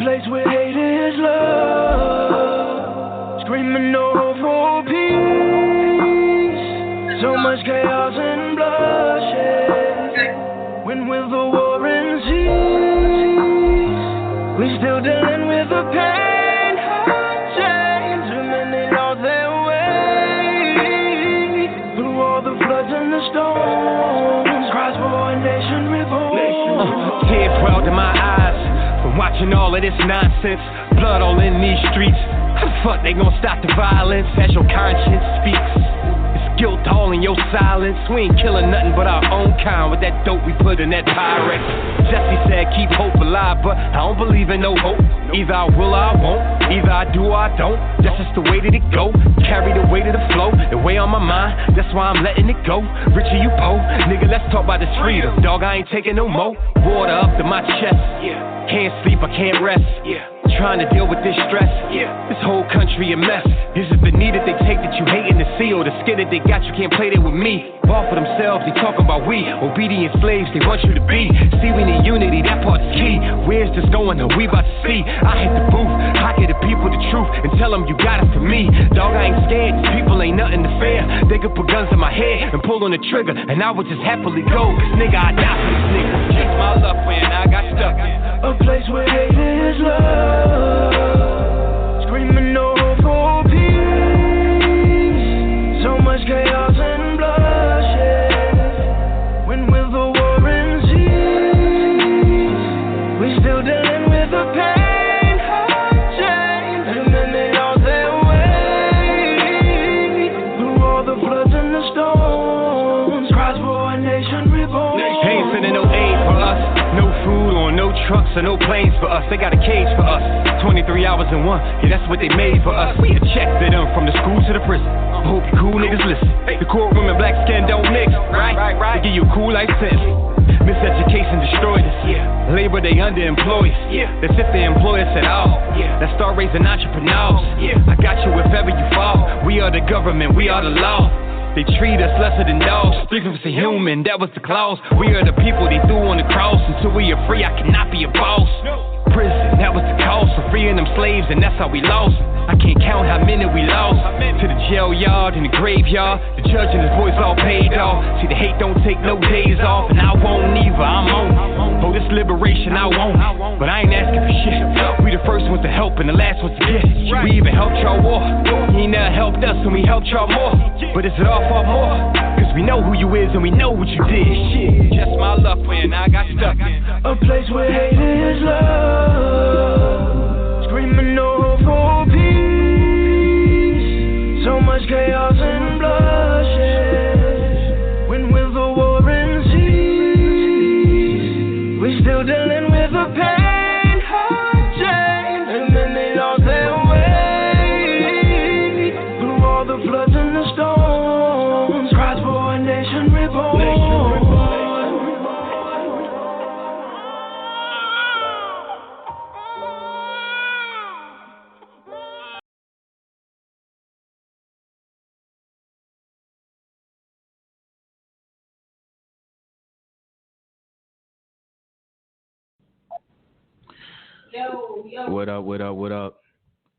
place where hate is love, screaming no for peace. So much chaos and bloodshed. When will the war end? We still dealing with the pain. Chains, too many lost their way. Through all the floods and the storms, cries for a nation reborn. Tears welled in my eyes from watching all of this nonsense. Blood all in these streets. How the fuck they gonna stop the violence as your conscience speaks? It's guilt all in your silence. We ain't killing nothing but our own kind with that dope we put in that Pyrex. Jesse said keep hope alive, but I don't believe in no hope. Either I will or I won't. Either I do or I don't. That's just the way that it go. Carry the weight of the flow, the way on my mind. That's why I'm letting it go. Richer you po, nigga, let's talk about this freedom. Dog, I ain't taking no more. Water up to my chest. Can't sleep, I can't rest. Trying to deal with this stress. This whole country a mess. This is the need that they take that you hating to see, or the skin that they got, you can't play that with me. Ball for themselves, they talking about we. Obedient slaves, they want you to be. See, we need unity, that part's key. Where's this going? Are we about to see? I hit the booth, I get the people the truth and tell them you got it from me. Dog, I ain't scared, these people ain't nothing to fear. They could put guns in my head and pull on the trigger, and I would just happily go. Cause nigga, I die for this nigga. Just my luck when I got stuck in a place where hate is love, screaming no for peace. So much chaos and bloodshed. When will the war end? We still dealing with the pain. Chains, and then they lost their way. Through all the floods and the storms, cries for a nation reborn. Ain't sending no aid for us. No food on no trucks or no planes for us. They got a cage for us. 23 hours in one. Yeah, that's what they made for us. We a check to them from the school to the prison. I hope you cool niggas listen. The courtroom and black skin don't mix, right? They give you a cool life sentence. Miseducation destroyed us. Labor, they underemployed us. That's if they employ us at all. Let's start raising entrepreneurs. I got you if ever you fall. We are the government, we are the law. They treat us lesser than dogs. 3% human, that was the clause. We are the people they threw on the cross. Until we are free, I cannot be a boss. Prison, that was the cost of freeing them slaves, and that's how we lost. I can't count how many we lost. To the jail yard and the graveyard. The judge and his boys all paid off. See, the hate don't take no days off, and I won't either, I'm on. Oh, this liberation I won't. But I ain't asking for shit. We the first ones to help and the last ones to get. We even helped y'all war. He never helped us and we helped y'all more. But is it our fault more? Cause we know who you is and we know what you did. Shit, just my luck when I got stuck in a place where hate is love, screaming no for peace. So much chaos and bloodshed. When will the war end? We still dealing with the pain, chains, and then they lost their way. Through all the floods and the storms, cries for a nation reborn. Yo. What up?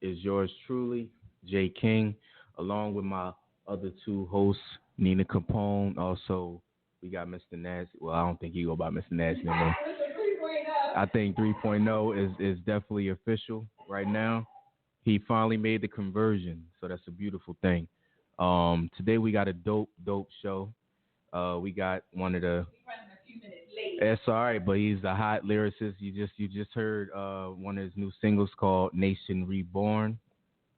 Is yours truly, Jay King, along with my other two hosts, Nina Capone. Also, we got Mr. Nasty. Well, I don't think he go by Mr. Nasty anymore. I think 3.0 is definitely official right now. He finally made the conversion, so that's a beautiful thing. Today we got a dope show. We got one of the. It's all right, but he's a hot lyricist. You just heard one of his new singles called Nation Reborn.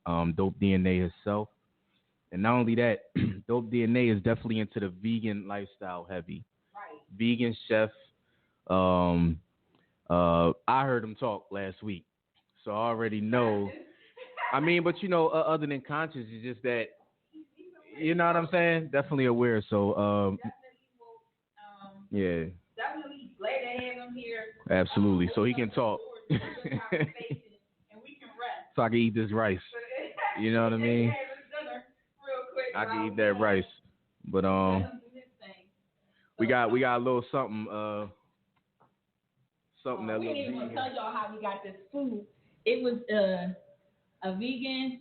Dope DNA himself. And not only that, Dope DNA is definitely into the vegan lifestyle heavy. Right. Vegan chef. I heard him talk last week, so I already know. I mean, but other than conscious, it's just that, you know what I'm saying? Definitely aware. So, yeah. Definitely glad to have him here. Absolutely. So he can talk. And we can rest. So I can eat this rice. You know what I mean? I can eat that rice. But we got a little something something that we looks didn't even vegan. tell y'all how we got this food. It was a vegan.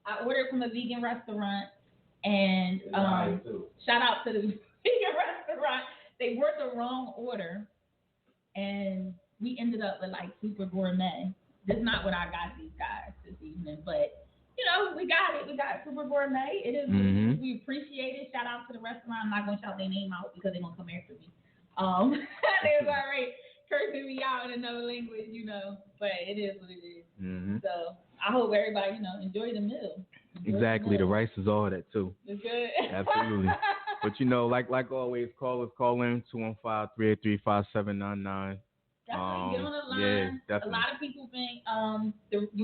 I ordered from a vegan restaurant, and shout out to the vegan restaurant. They brought the wrong order, and we ended up with like super gourmet. That's not what I got these guys this evening, but you know, we got it. We got super gourmet. It is. We appreciate it. Shout out to the restaurant. I'm not gonna shout their name out because they're gonna come after me. They was already cursing me out in another language, you know. But it is what it is. So I hope everybody, you know, enjoy the meal. Exactly. The rice is all that too. It's good. Absolutely. But you know, like always, call in 215-383-5799. Definitely get on the line. Yeah, definitely. A lot of people think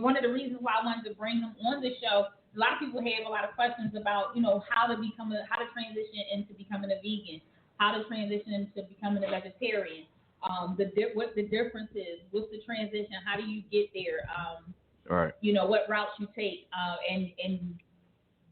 one of the reasons why I wanted to bring them on the show. A lot of people have a lot of questions about, you know, how to transition into becoming a vegan, how to transition into becoming a vegetarian. What the difference is, what's the transition, how do you get there? Right. You know, what routes you take, and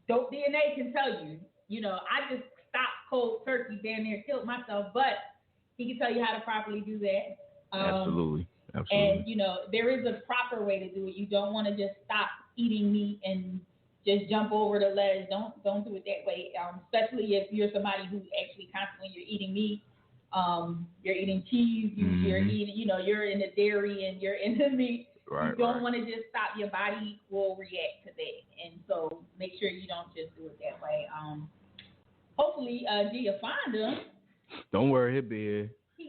dope DNA can tell you. You know, I just stopped cold turkey, damn near killed myself, but he can tell you how to properly do that. Absolutely. And, you know, there is a proper way to do it. You don't want to just stop eating meat and just jump over the ledge. Don't do it that way, especially if you're somebody who actually constantly you're eating meat, you're eating cheese, you're eating, you know, you're in the dairy and you're in the meat. Right, you don't want to just stop. Your body will react to that. And so make sure you don't just do it that way. Hopefully, Gia find him. Don't worry, he'll be here. He's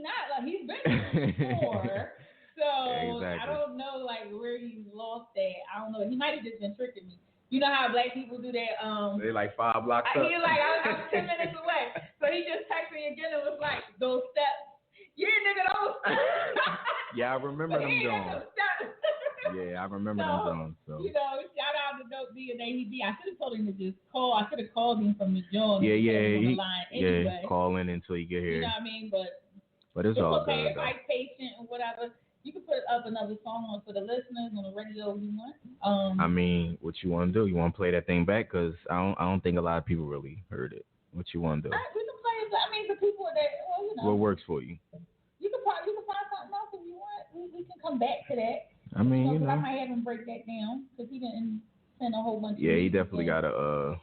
been here before, so exactly. I don't know like where he's lost at. I don't know. He might have just been tricking me. You know how black people do that? They like 5 blocks up. He's like, I'm 10 minutes away. So he just texted me again and was like, those steps. Yeah, nigga, those steps. Yeah, I remember them Jones. Yeah, I remember them Jones. So. You know, shout out to Dope DNA. I should have told him to just call. I could have called him from the Jones. Yeah. Anyway. Call in until you get here. You know what I mean? But it's all okay. good. Everybody's patient or whatever. You can put up another song on for the listeners on the radio if you want. I mean, what you want to do? You want to play that thing back? Because I don't think a lot of people really heard it. What you want to do? We can play it. I mean, the people that, well, you know. What works for you? You can find something else if you want. We can come back to that. I mean, you know. I might have him break that down because he didn't send a whole bunch of he definitely got to.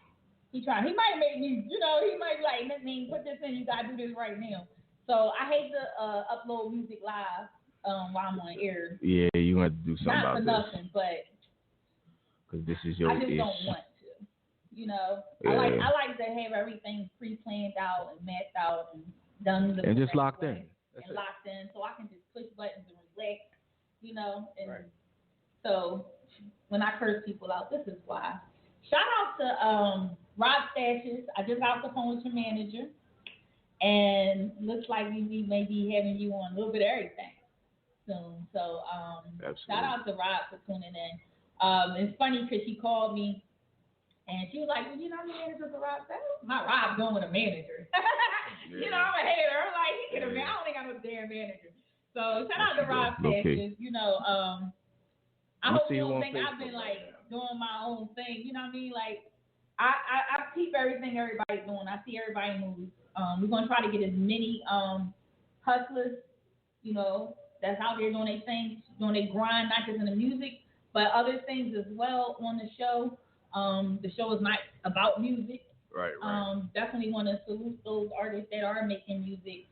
He tried. He might make me, you know, he might like, put this in, you got to do this right now. So I hate to upload music live while I'm on air. Yeah, you have to do something about this. Not for nothing, but because this is your I just ish. don't want to. You know, yeah. I like to have everything pre-planned out and mapped out and done and just locked in. And locked in, so I can just push buttons and relax. You know, and right. So when I curse people out, this is why. Shout out to Rob Stashes. I just got off the phone with your manager. And looks like we may be having you on a little bit of everything soon. So shout out to Rob for tuning in. It's funny because she called me and she was like, well, you know, I'm the manager for Rob Stashes. My Rob going with a manager. You know, I'm a hater. I'm like, he get a man. I don't think I'm a damn manager. So shout out to Rob Stashes. You know, I hope you don't think I've been like doing my own thing. You know what I mean? Like I keep everything everybody's doing. I see everybody move. We're going to try to get as many hustlers, you know, that's out there doing their things, doing their grind, not just in the music, but other things as well on the show. The show is not about music. Right. Definitely want to salute those artists that are making music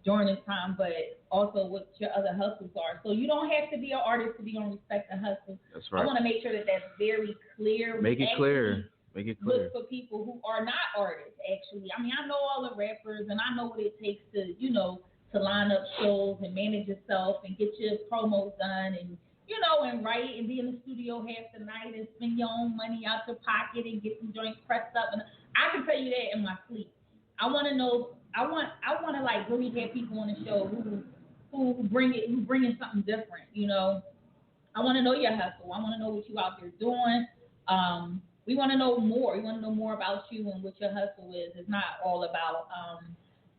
during this time, but also what your other hustles are. So you don't have to be an artist to be on Respect the Hustle. That's right. I want to make sure that that's very clear. Make it clear. Look for people who are not artists, actually. I mean, I know all the rappers, and I know what it takes to, you know, to line up shows and manage yourself and get your promos done and, you know, and write and be in the studio half the night and spend your own money out your pocket and get some joints pressed up. And I can tell you that in my sleep. I want to know. I want to like really have people on the show who bringing something different. You know, I want to know your hustle. I want to know what you out there doing. We want to know more. We want to know more about you and what your hustle is. It's not all about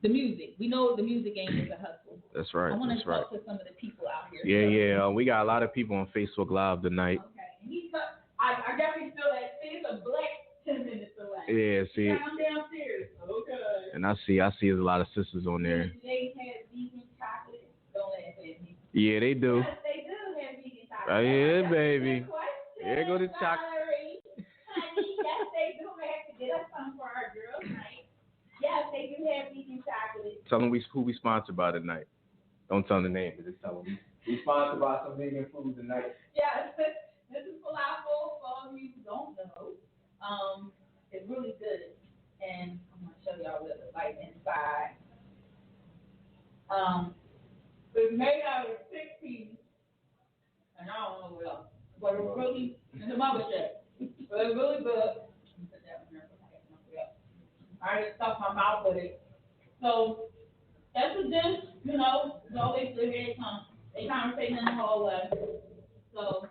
the music. We know the music game is a hustle. That's right. I want to talk to some of the people out here. Yeah. We got a lot of people on Facebook Live tonight. Okay. I definitely feel that. See, it's a black 10 minutes away. Yeah, see. I'm downstairs. Okay. And I see there's a lot of sisters on there. They had vegan chocolate. Don't laugh at me. Yeah, they do. Yes, they do have vegan chocolate. Yeah, baby. Question, Here go the chocolate. Valerie. Honey, yes, they do have to get us some for our girls' night. Yes, they do have vegan chocolate. Tell them who we sponsored by tonight. Don't tell them the name, but just tell them we sponsored by some vegan food tonight. Yes, this is falafel. For all of you who don't know, it's really good, and I'm gonna show y'all what it looks like inside. It's made out of chickpeas, and I don't know what else, but it's really it's a mothership. But it's really good. Put that in there. I just stuffed my mouth with it. So that's what this, it's always good here they come. They conversating in the hallway. So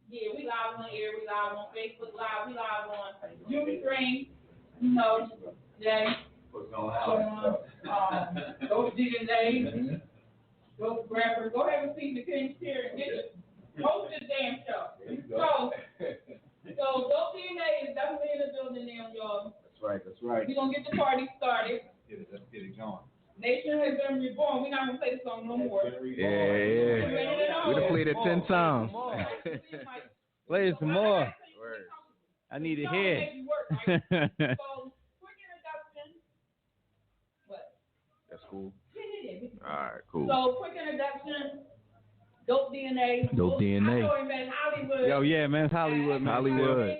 yeah, we live on air, we live on Facebook Live, we live on Jimmy Green, Jay. What's going on? Those digging days, those rappers. Go ahead and see the King's Chair and get it. Host this damn show. So Dope DNA is definitely in the building now, y'all. That's right. We're gonna get the party started. Let's get it going. Nation has been reborn. We're not gonna play the song no more. Yeah. We done played it 10 times. Play it some more. I need to hear. So, quick introduction. What? That's cool. Yeah. All right, cool. So, quick introduction. Dope DNA. Dope DNA. I know him as Hollywood. Yo, yeah, man, it's Hollywood, man. Hollywood.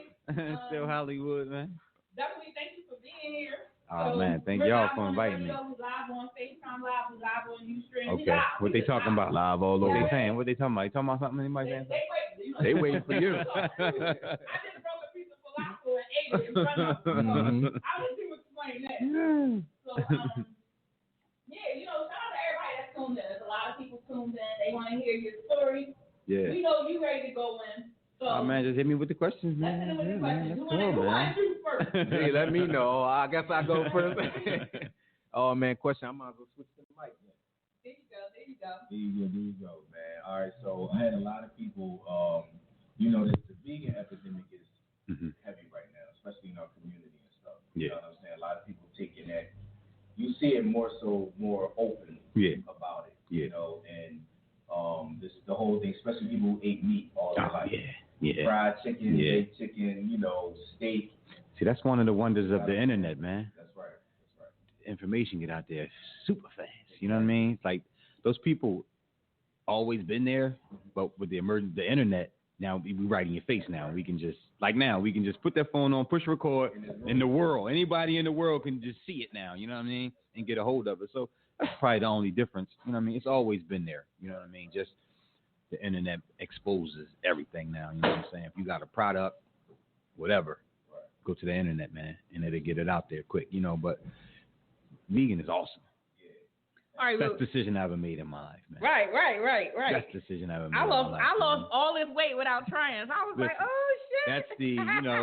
Still Hollywood, man. Definitely thank you for being here. Oh, So, man, thank we're y'all live for on inviting me. the radio, we live on FaceTime Live, we live on Ustream. We Okay, live. what they talking about? Live all What over. they saying? What they talking about? You talking about something? Anybody saying something? They waiting for you. I just broke a piece of falafel and ate it in front of them. I'll let you explain that. So, shout out to everybody that's tuned in. There's a lot of people tuned in. They want to hear your story. Yeah. We know you ready to go in. So, Oh, man, just hit me with the questions, man. let's hit them with the questions. Who That's want to cool, do first? Hey, let me know. I guess I go first. Oh man, question. I might as well switch to the mic. There you go. There you go, man. All right, so I had a lot of people, the vegan epidemic is heavy right now, especially in our community and stuff. You know what I'm saying? A lot of people taking that. You see it more openly about it, and the whole thing, especially people who ate meat all their life. Yeah. Fried chicken, baked chicken, steak. See, that's one of the wonders of the internet, man. That's right. Information get out there super fast. You know what I mean? It's like those people always been there, but with the emergence of the internet, now we right in your face now. We can just put that phone on, push record, and the world, anybody in the world can just see it now, you know what I mean? And get a hold of it. So that's probably the only difference. You know what I mean? It's always been there. You know what I mean? Just the internet exposes everything now. You know what I'm saying? If you got a product, whatever, go to the internet, man, and it'll get it out there quick, but vegan is awesome. All right, Best decision I ever made in my life, man. Right. Best decision I ever made. I in my life, lost all this weight without trying. So I was like, oh shit. That's the,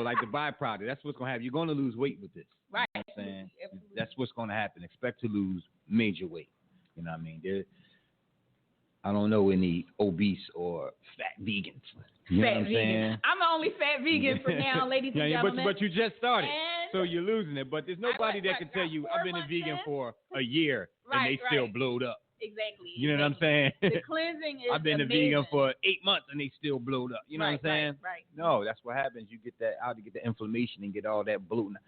like the byproduct. That's what's gonna happen. You're gonna lose weight with this. Right. You know what I'm saying? That's what's gonna happen. Expect to lose major weight. You know what I mean? I don't know any obese or fat vegans. You know what I'm saying? I'm the only fat vegan for now, ladies and gentlemen. But you just started, And so you're losing it. But there's nobody that can tell you, I've been a vegan for a year, and they still blowed up. Exactly. You know what I'm saying? The cleansing is I've been amazing. a vegan for 8 months, and they still blowed up. You know what I'm saying? Right. No, that's what happens. You get that out to get the inflammation and get all that bloating.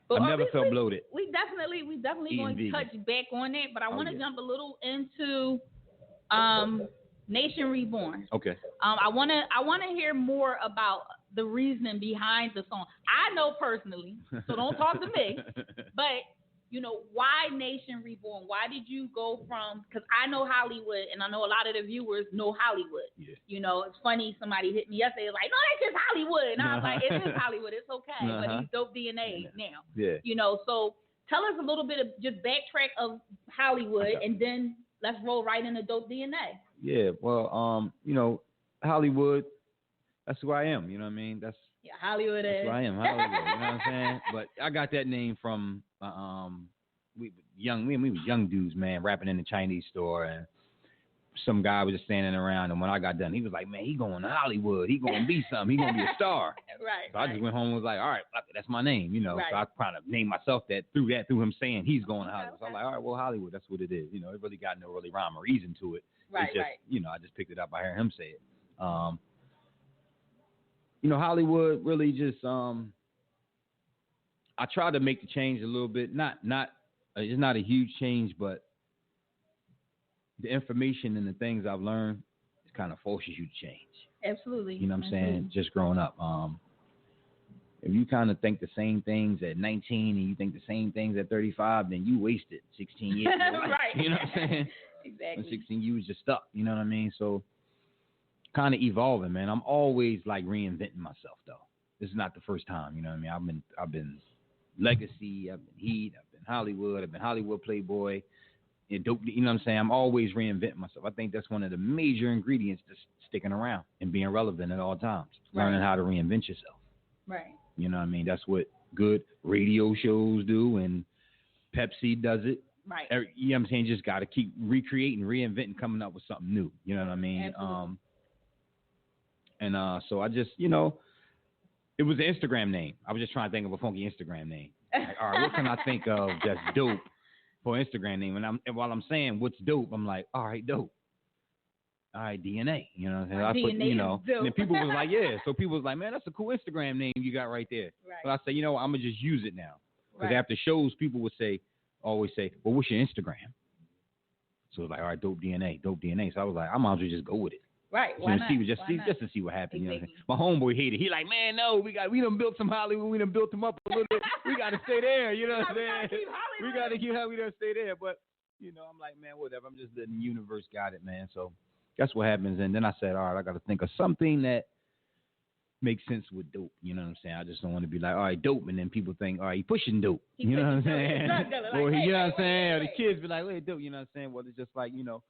But I've never felt bloated. We definitely Eating going to vegan. touch back on it, but I want to yeah. jump a little into Nation Reborn. Okay. I want to hear more about the reasoning behind the song. I know personally, so don't talk to me. But why Nation Reborn? Why did you go from? Because I know Hollywood, and I know a lot of the viewers know Hollywood. Yeah. It's funny. Somebody hit me yesterday, like, no, that's just Hollywood, and I was like, it is Hollywood. It's okay, but he's Dope DNA now. Yeah. So tell us a little bit of just backtrack of Hollywood, and then let's roll right into Dope DNA. Yeah, well, Hollywood, that's who I am, you know what I mean? That's Hollywood is. That's who I am, Hollywood, you know what I'm saying? But I got that name from, we was young dudes, man, rapping in the Chinese store and some guy was just standing around, and when I got done, he was like, man, he going to Hollywood. He going to be something. He going to be a star. Right. So I just went home and was like, all right, that's my name, you know. Right. So I kind of named myself that through him saying he's going to Hollywood. So I'm like, all right, well, Hollywood, that's what it is. You know, it really got no really rhyme or reason to it. Right, it's just, you know, I just picked it up by hearing him say it. You know, Hollywood really just, I tried to make the change a little bit. It's not a huge change, but the information and the things I've learned, it kind of forces you to change. Absolutely. You know what I'm saying? Just growing up. If you kind of think the same things at 19 and you think the same things at 35, then you wasted 16 years. Right. You know what I'm saying? Exactly. At 16, you was just stuck. You know what I mean? So kind of evolving, man. I'm always like reinventing myself, though. This is not the first time. You know what I mean? I've been Legacy. I've been Heat. I've been Hollywood. I've been Hollywood Playboy. Dope, you know what I'm saying? I'm always reinventing myself. I think that's one of the major ingredients to sticking around and being relevant at all times. Right. Learning how to reinvent yourself. Right. You know what I mean? That's what good radio shows do, and Pepsi does it. Right. You know what I'm saying? Just got to keep recreating, reinventing, coming up with something new. You know what I mean? Absolutely. So I just, you know, it was an Instagram name. I was just trying to think of a funky Instagram name. Like, all right, what can I think of that's dope for Instagram name? And while I'm saying what's dope, I'm like, all right, dope. All right, DNA. You know what I'm saying? DNA, you know, dope. And then people was like, yeah. So people was like, man, that's a cool Instagram name you got right there. Right. So I said, you know what, I'm going to just use it now. Because right. after shows, people would always say, well, what's your Instagram? So it was like, all right, dope DNA. So I was like, I might as well just go with it. Right. Why not? Just to see what happened. Exactly. You know what I'm saying? My homeboy hated. He like, man, no, we done built some Hollywood. We done built them up a little bit. We got to stay there. You know what I'm saying? We got to keep how we done stay there. But you know, I'm like, man, whatever. I'm just letting the universe guide it, man. So that's what happens. And then I said, all right, I got to think of something that makes sense with dope. You know what I'm saying? I just don't want to be like, all right, dope, and then people think, all right, he pushing dope. You know what I'm saying? Or you know what I'm saying? Or the kids be like, wait, dope. You know what I'm saying? Well, it's just like, you know,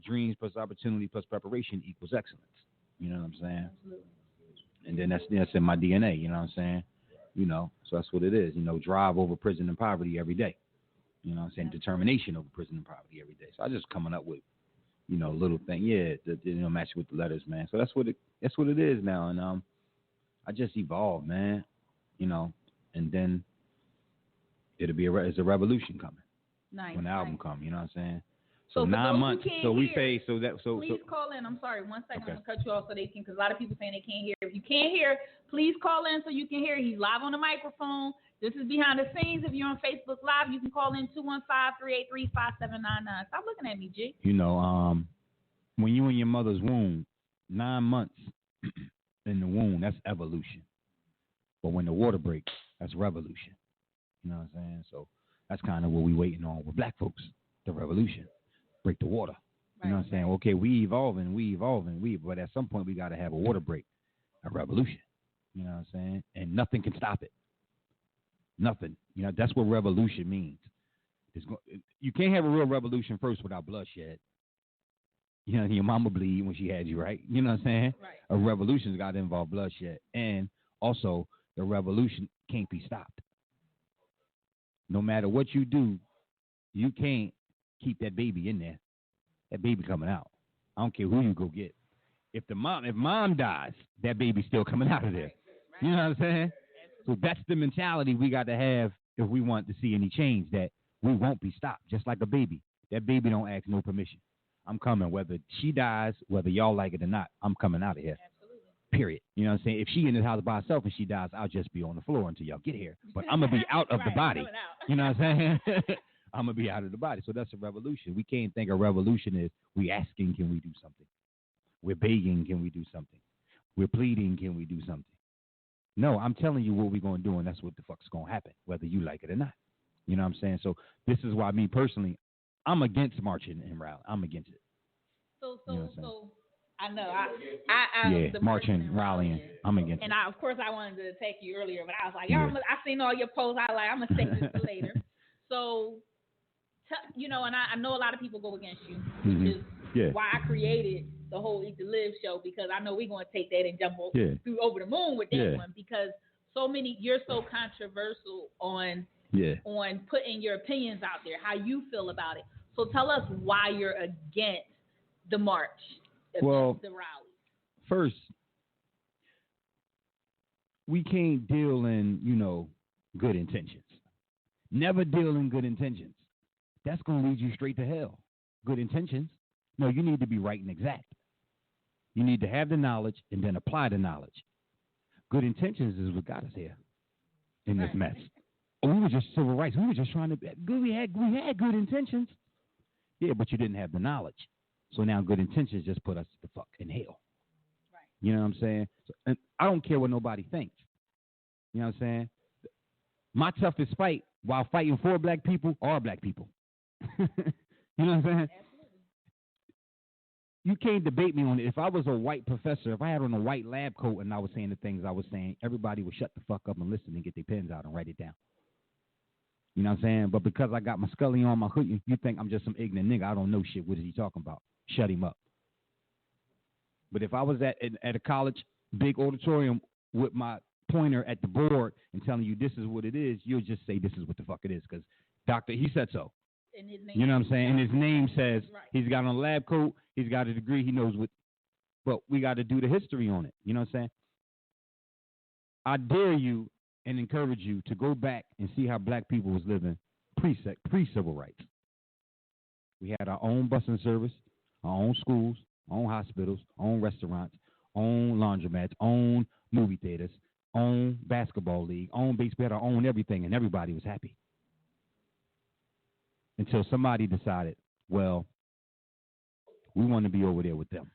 dreams plus opportunity plus preparation equals excellence. You know what I'm saying? Absolutely. And then that's in my DNA. You know what I'm saying? You know, so that's what it is. You know, drive over prison and poverty every day. You know what I'm saying? Determination over prison and poverty every day. So I just coming up with, you know, little thing, matching with the letters, man. So that's what it is now. And I just evolved, man. You know, and then it's a revolution coming. Nice. When the album comes, you know what I'm saying? So 9 months. So we hear, say please call in. I'm sorry, 1 second. Okay. I'm gonna cut you off so they can, because a lot of people saying they can't hear. If you can't hear, please call in so you can hear. He's live on the microphone. This is behind the scenes. If you're on Facebook Live, you can call in 215-383-5799. Stop looking at me, G. You know, when you in your mother's womb, 9 months in the womb, that's evolution. But when the water breaks, that's revolution. You know what I'm saying? So that's kind of what we waiting on with black folks, the revolution. Break the water. You know what I'm saying? Okay, we evolving, but at some point we got to have a water break, a revolution. You know what I'm saying? And nothing can stop it. Nothing. You know, that's what revolution means. You can't have a real revolution first without bloodshed. You know, your mama bleed when she had you, right? You know what I'm saying? Right. A revolution's got to involve bloodshed. And also, the revolution can't be stopped. No matter what you do, you can't keep that baby in there. That baby coming out. I don't care who you go get. If mom dies, that baby's still coming out of there. Right. You know what I'm saying? So that's the mentality we got to have if we want to see any change, that we won't be stopped. Just like a baby. That baby don't ask no permission. I'm coming. Whether she dies, whether y'all like it or not, I'm coming out of here. Absolutely. Period. You know what I'm saying? If she in the house by herself and she dies, I'll just be on the floor until y'all get here. But I'm going to be out of the body. You know what I'm saying? I'm going to be out of the body. So that's a revolution. We can't think a revolution is we asking, can we do something? We're begging, can we do something? We're pleading, can we do something? No, I'm telling you what we're going to do, and that's what the fuck's going to happen, whether you like it or not. You know what I'm saying? So this is why me personally, I'm against marching and rally. I'm against it. So I know. Marching, rallying. I'm against it. And of course, I wanted to attack you earlier, but I was like, I seen all your posts. I'm going to take this for later. So, you know, and I know a lot of people go against you, which is why I created the whole Eat to Live show, because I know we're going to take that and jump over the moon with that one, because you're so controversial on putting your opinions out there, how you feel about it. So tell us why you're against the march, against the rally. First, we can't deal in, good intentions. Never deal in good intentions. That's going to lead you straight to hell. Good intentions. No, you need to be right and exact. You need to have the knowledge and then apply the knowledge. Good intentions is what got us here in this mess. We were just civil rights. We were just trying to be good. We had good intentions. Yeah, but you didn't have the knowledge. So now good intentions just put us the fuck in hell. Right. You know what I'm saying? So, and I don't care what nobody thinks. You know what I'm saying? My toughest fight while fighting for black people are black people. You know what I'm saying? Absolutely. You can't debate me on it. If I was a white professor, if I had on a white lab coat and I was saying the things I was saying, everybody would shut the fuck up and listen and get their pens out and write it down. You know what I'm saying? But because I got my Scully on my hood, you think I'm just some ignorant nigga. I don't know shit. What is he talking about? Shut him up. But if I was at a college, big auditorium with my pointer at the board and telling you this is what it is, you'll just say this is what the fuck it is because doctor, he said so. You know what I'm saying? And his name says he's got on a lab coat, he's got a degree, he knows what. But we got to do the history on it. You know what I'm saying? I dare you and encourage you to go back and see how black people was living pre-civil rights. We had our own busing service, our own schools, our own hospitals, our own restaurants, own laundromats, own movie theaters, own basketball league, own baseball, our own everything, and everybody was happy. Until somebody decided, well, we want to be over there with them.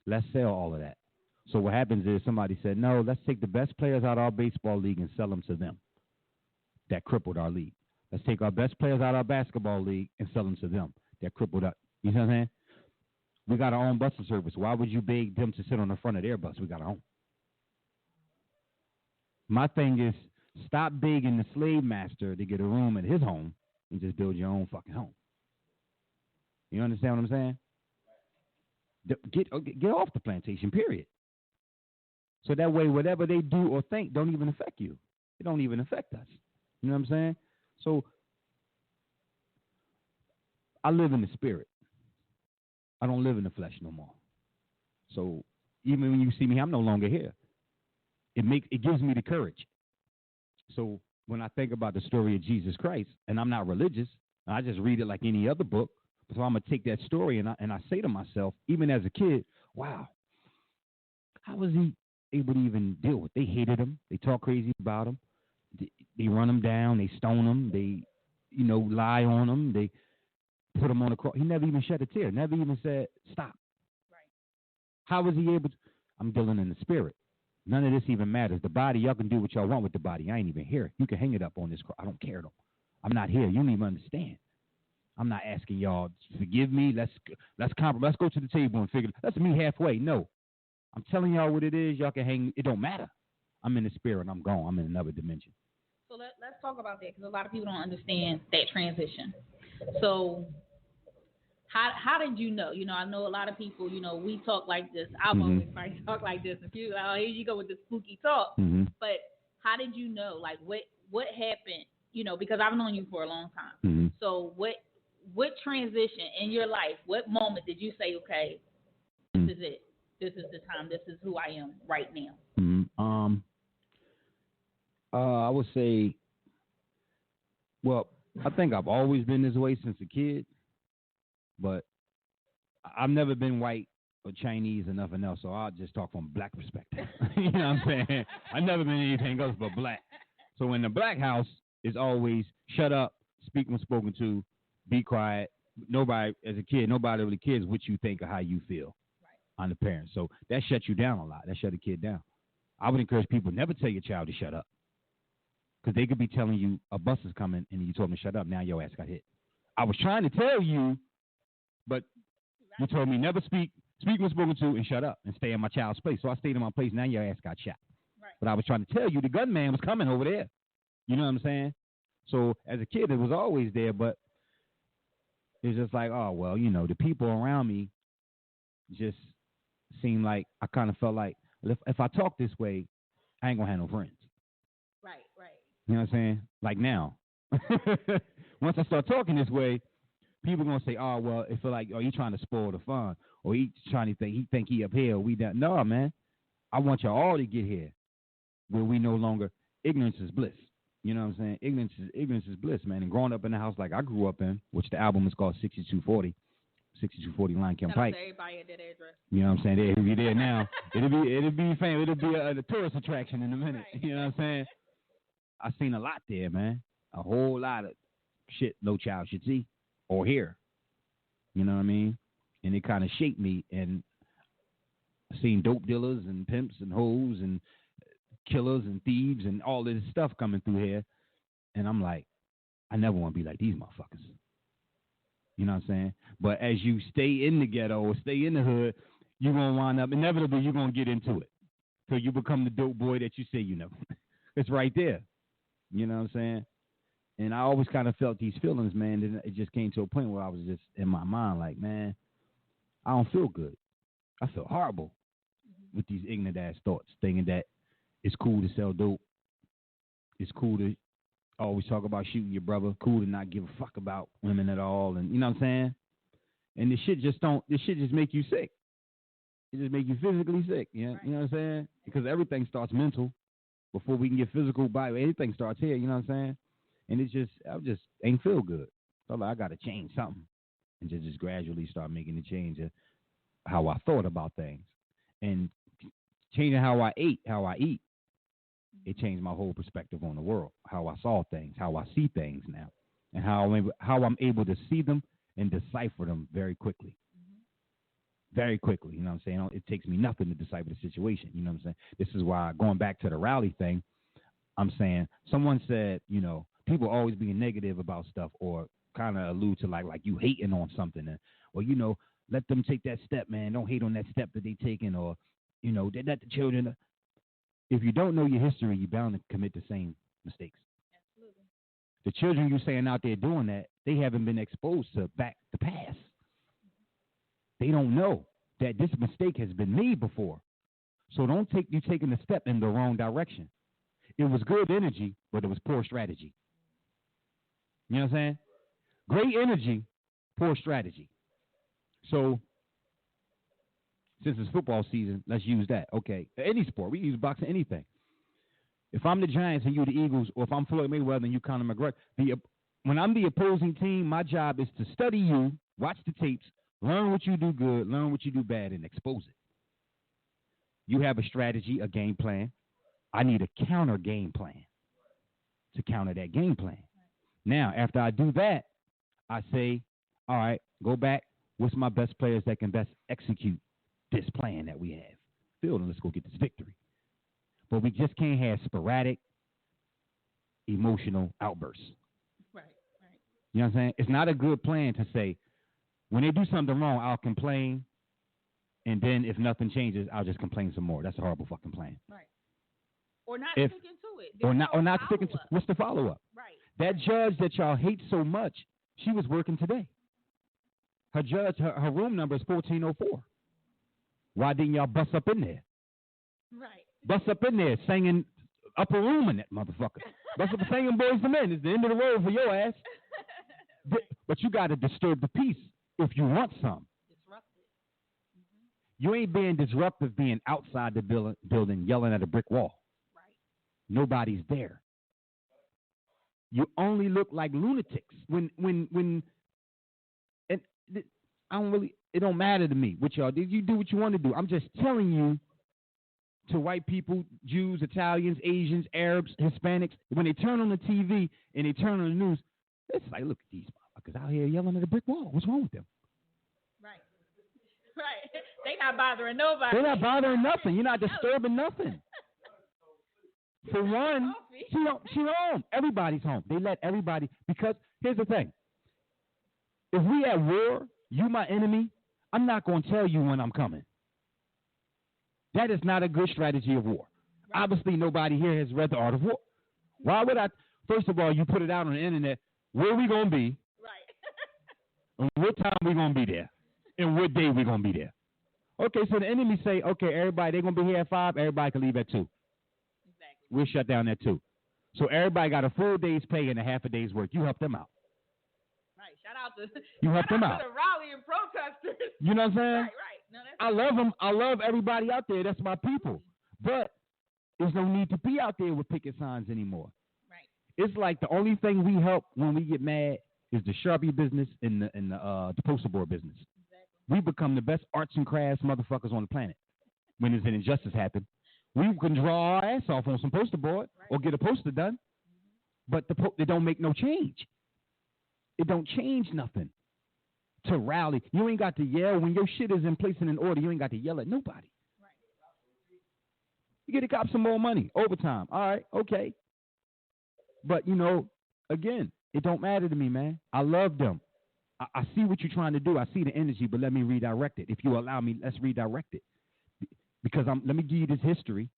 Let's sell all of that. So what happens is somebody said, no, let's take the best players out of our baseball league and sell them to them. That crippled our league. Let's take our best players out of our basketball league and sell them to them. That crippled us. You know what I'm saying? We got our own busing service. Why would you beg them to sit on the front of their bus? We got our own. My thing is, stop begging the slave master to get a room at his home and just build your own fucking home. You understand what I'm saying? Get off the plantation, period. So that way, whatever they do or think don't even affect you. It don't even affect us. You know what I'm saying? So I live in the spirit. I don't live in the flesh no more. So even when you see me, I'm no longer here. It gives me the courage. So when I think about the story of Jesus Christ, and I'm not religious, I just read it like any other book. So I'm gonna take that story and I say to myself, even as a kid, wow, how was he able to even deal with? They hated him. They talk crazy about him. They run him down. They stone him. They, lie on him. They put him on the cross. He never even shed a tear. Never even said stop. Right. How was he able to? I'm dealing in the spirit. None of this even matters. The body, y'all can do what y'all want with the body. I ain't even here. You can hang it up on this cross. I don't care though. I'm not here. You don't even understand. I'm not asking y'all to forgive me. Let's compromise. Let's go to the table and figure. Let's meet halfway. No, I'm telling y'all what it is. Y'all can hang. It don't matter. I'm in the spirit. I'm gone. I'm in another dimension. So let's talk about that because a lot of people don't understand that transition. So how did you know? I know a lot of people. We talk like this. I've always talk like this. And people, here you go with the spooky talk. Mm-hmm. But how did you know? Like what happened? Because I've known you for a long time. Mm-hmm. So what transition in your life? What moment did you say, okay, this is it. This is the time. This is who I am right now. Mm-hmm. I would say, well, I think I've always been this way since a kid, but I've never been white or Chinese or nothing else, so I'll just talk from black perspective. You know what I'm saying? I've never been anything else but black. So in the black house, it's always shut up, speak when spoken to, be quiet. Nobody, as a kid, nobody really cares what you think or how you feel on the parents. So that shuts you down a lot. That shut a kid down. I would encourage people never tell your child to shut up. Because they could be telling you a bus is coming and you told them to shut up. Now your ass got hit. I was trying to tell you, but you told me never speak when spoken to, and shut up and stay in my child's place. So I stayed in my place. Now your ass got shot. Right. But I was trying to tell you the gunman was coming over there. You know what I'm saying? So as a kid, it was always there, but it's just like, oh, well, the people around me just seemed like I kind of felt like if I talk this way, I ain't going to have no friends. Right. You know what I'm saying? Like now. once I start talking this way, people gonna say, "Oh, well, it feel like, oh, he trying to spoil the fun, or he trying to think he up here, or we down." No, man, I want y'all all to get here where we no longer ignorance is bliss. You know what I'm saying? Ignorance is bliss, man. And growing up in the house like I grew up in, which the album is called 6240 Line Camp Pike. Everybody at that address. You know what I'm saying? They'll be there now. It'll be famous. It'll be a tourist attraction in a minute. Right. You know what I'm saying? I seen a lot there, man. A whole lot of shit no child should see or hear. You know what I mean? And it kind of shaped me. And I seen dope dealers and pimps and hoes and killers and thieves and all this stuff coming through here. And I'm like, I never want to be like these motherfuckers. You know what I'm saying? But as you stay in the ghetto or stay in the hood, you're going to wind up, inevitably, you're going to get into it. So you become the dope boy that you say you know. It's right there. You know what I'm saying? And I always kind of felt these feelings, man. And it just came to a point where I was just in my mind like, man, I don't feel good. I feel horrible with these ignorant ass thoughts, thinking that it's cool to sell dope. It's cool to always talk about shooting your brother. Cool to not give a fuck about women at all. And you know what I'm saying? And this shit just make you sick. It just make you physically sick. You know what I'm saying? Because everything starts mental before we can get physical body. Anything starts here. You know what I'm saying? And I just ain't feel good. So like, I got to change something. And just gradually start making the change of how I thought about things. And changing how I eat. It changed my whole perspective on the world, how I saw things, how I see things now, and how I'm able to see them and decipher them very quickly. Very quickly, you know what I'm saying? It takes me nothing to decipher the situation, you know what I'm saying? This is why, going back to the rally thing, I'm saying, someone said, you know, people always being negative about stuff or kind of allude to like you hating on something, or, you know, let them take that step, man. Don't hate on that step that they taking, or, you know, they let the children. If you don't know your history, you're bound to commit the same mistakes. Absolutely. The children you're saying out there doing that, they haven't been exposed to the past. They don't know that this mistake has been made before. So don't take you taking a step in the wrong direction. It was good energy, but it was poor strategy. You know what I'm saying? Great energy, poor strategy. So since it's football season, let's use that. Okay, any sport. We use boxing, anything. If I'm the Giants and you're the Eagles, or if I'm Floyd Mayweather and you Conor McGregor, when I'm the opposing team, my job is to study you, watch the tapes, learn what you do good, learn what you do bad, and expose it. You have a strategy, a game plan. I need a counter game plan to counter that game plan. Now, after I do that, I say, all right, go back. What's my best players that can best execute this plan that we have? Field, and let's go get this victory. But we just can't have sporadic, emotional outbursts. Right. You know what I'm saying? It's not a good plan to say, when they do something wrong, I'll complain, and then if nothing changes, I'll just complain some more. That's a horrible fucking plan. Right. Or not sticking to it. There's or not sticking to. What's the follow-up? Right. That judge that y'all hate so much, she was working today. Her judge, her room number is 1404. Why didn't y'all bust up in there? Right. Bust up in there singing Upper Room in that motherfucker. Bust up singing Boys to Men. It's the end of the road for your ass. But you got to disturb the peace if you want some. Disruptive. Mm-hmm. You ain't being disruptive being outside the building yelling at a brick wall. Right. Nobody's there. You only look like lunatics when and I don't really. It don't matter to me what y'all do. You do what you want to do. I'm just telling you, to white people, Jews, Italians, Asians, Arabs, Hispanics, when they turn on the TV and they turn on the news, it's like, look at these motherfuckers out here yelling at a brick wall. What's wrong with them? Right. They not bothering nobody. They're not bothering nothing. You're not disturbing nothing. For one, she home. Everybody's home. They let everybody, because here's the thing. If we at war, you my enemy, I'm not going to tell you when I'm coming. That is not a good strategy of war. Right. Obviously, nobody here has read The Art of War. Why would I? First of all, you put it out on the internet. Where we going to be? Right. And what time we going to be there? And what day we going to be there? Okay, so the enemy say, okay, everybody, they're going to be here at 5. Everybody can leave at 2. Exactly. We'll shut down at 2. So everybody got a full day's pay and a half a day's work. You help them out. Right. Shout out to you help them out. To the rallying protesters. You know what I'm saying? Right. No, I love them. I love everybody out there. That's my people. But there's no need to be out there with picket signs anymore. Right. It's like the only thing we help when we get mad is the Sharpie business and the poster board business. Exactly. We become the best arts and crafts motherfuckers on the planet when there's an injustice happen. We can draw our ass off on some poster board or get a poster done, but they don't make no change. It don't change nothing to rally. You ain't got to yell. When your shit is in place and in order, you ain't got to yell at nobody. Right. You get the cops some more money, overtime. All right, okay. But, again, it don't matter to me, man. I love them. I see what you're trying to do. I see the energy, but let me redirect it. If you allow me, let's redirect it. Because let me give you this history,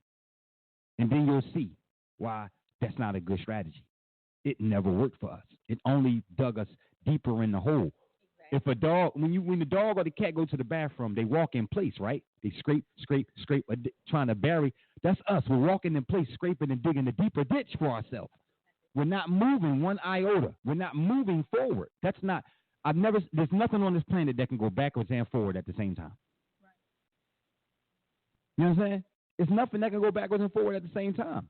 and then you'll see why that's not a good strategy. It never worked for us. It only dug us deeper in the hole. Exactly. If a dog, when the dog or the cat go to the bathroom, they walk in place, right? They scrape, trying to bury. That's us. We're walking in place, scraping and digging a deeper ditch for ourselves. We're not moving one iota. We're not moving forward. There's nothing on this planet that can go backwards and forward at the same time. You know what I'm saying? It's nothing that can go backwards and forward at the same time.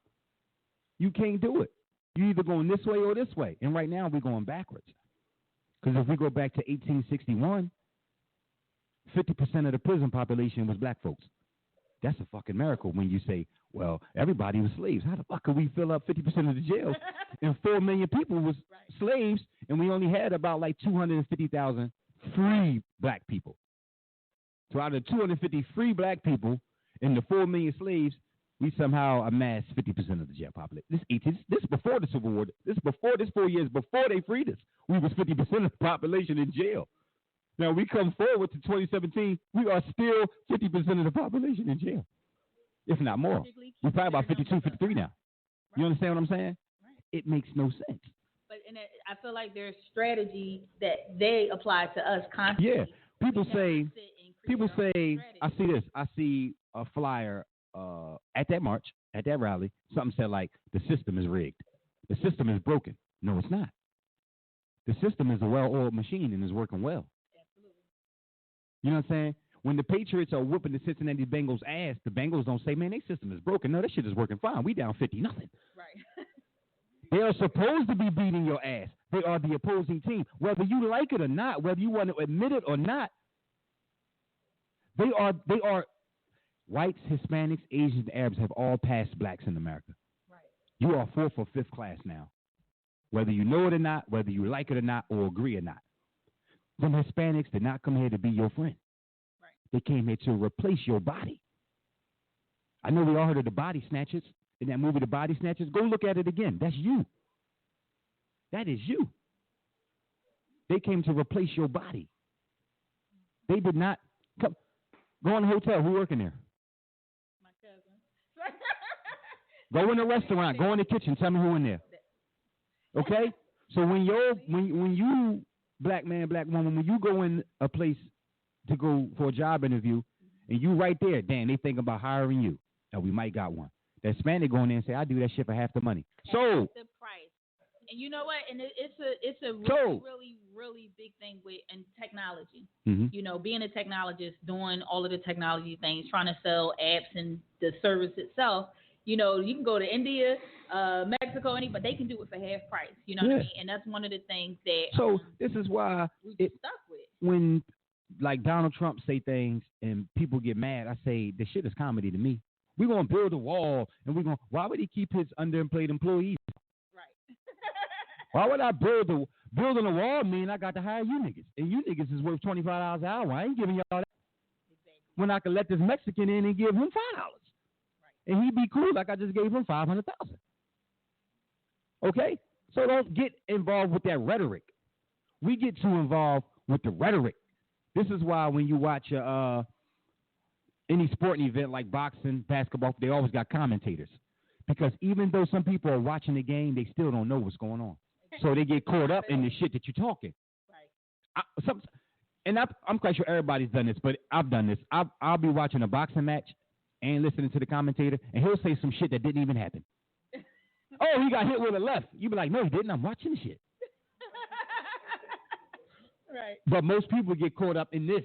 You can't do it. You're either going this way or this way. And right now we're going backwards. Because if we go back to 1861, 50% of the prison population was black folks. That's a fucking miracle when you say, well, everybody was slaves. How the fuck could we fill up 50% of the jails? And 4 million people was slaves, and we only had about like 250,000 free black people. So out of 250 free black people, and the 4 million slaves, we somehow amassed 50% of the jail population. This before the Civil War. This 4 years before they freed us. We was 50% of the population in jail. Now we come forward to 2017, we are still 50% of the population in jail, if not more. We're probably about 52, 53 now. Right. You understand what I'm saying? Right. It makes no sense. But I feel like there's strategy that they apply to us constantly. Yeah, people say, I see this. I see a flyer at that march, at that rally. Something said like, the system is rigged. The system is broken. No, it's not. The system is a well-oiled machine and is working well. Absolutely. You know what I'm saying? When the Patriots are whooping the Cincinnati Bengals' ass, the Bengals don't say, man, their system is broken. No, that shit is working fine. We down 50-0. Right. They are supposed to be beating your ass. They are the opposing team. Whether you like it or not, whether you want to admit it or not, they are whites, Hispanics, Asians, Arabs have all passed blacks in America. Right. You are 4th or 5th class now. Whether you know it or not, whether you like it or not, or agree or not. Them Hispanics did not come here to be your friend. Right. They came here to replace your body. I know we all heard of the Body Snatchers. In that movie, The Body Snatchers. Go look at it again. That's you. That is you. They came to replace your body. They did not come. Go in the hotel. Who working there? My cousin. Go in the restaurant. Go in the kitchen. Tell me who in there. Okay? So when you, black man, black woman, when you go in a place to go for a job interview, and you right there, damn, they think about hiring you. Now, we might got one. That Hispanic going in and say, I do that shit for half the money. So the price. And you know what? And it's a really, really big thing with technology. Mm-hmm. You know, being a technologist, doing all of the technology things, trying to sell apps and the service itself. You know, you can go to India, Mexico, but they can do it for half price. You know what I mean? And that's one of the things that. So this is why we stuck with. When like Donald Trump say things and people get mad, I say the shit is comedy to me. We're going to build a wall, and why would he keep his underemployed employees? Right. Why would I building a wall mean I got to hire you niggas? And you niggas is worth $25 an hour. I ain't giving y'all that. Exactly. When I could let this Mexican in and give him $5. Right. And he'd be cool like I just gave him $500,000. Okay? So don't get involved with that rhetoric. We get too involved with the rhetoric. This is why when you watch any sporting event like boxing, basketball, they always got commentators. Because even though some people are watching the game, they still don't know what's going on. So they get caught up in the shit that you're talking. Right. I'm quite sure everybody's done this, but I've done this. I'll be watching a boxing match and listening to the commentator, and he'll say some shit that didn't even happen. Oh, he got hit with a left. You be like, no, he didn't. I'm watching the shit. Right. But most people get caught up in this.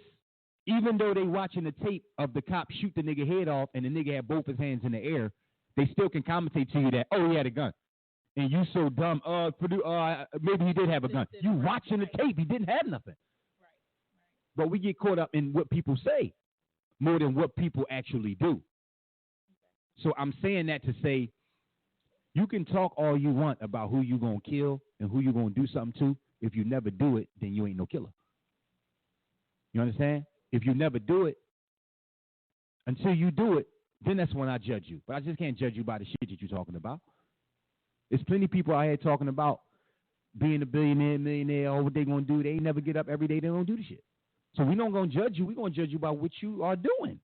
Even though they watching the tape of the cop shoot the nigga head off and the nigga had both his hands in the air, they still can commentate to you that, oh, he had a gun. And you so dumb, maybe he did have a gun. You watching the tape, he didn't have nothing. Right. But we get caught up in what people say more than what people actually do. So I'm saying that to say, you can talk all you want about who you going to kill and who you going to do something to. If you never do it, then you ain't no killer. You understand? If you never do it, until you do it, then that's when I judge you. But I just can't judge you by the shit that you're talking about. There's plenty of people out here talking about being a billionaire, millionaire, or what they going to do. They ain't never get up every day. They don't do the shit. So we don't going to judge you. We're going to judge you by what you are doing.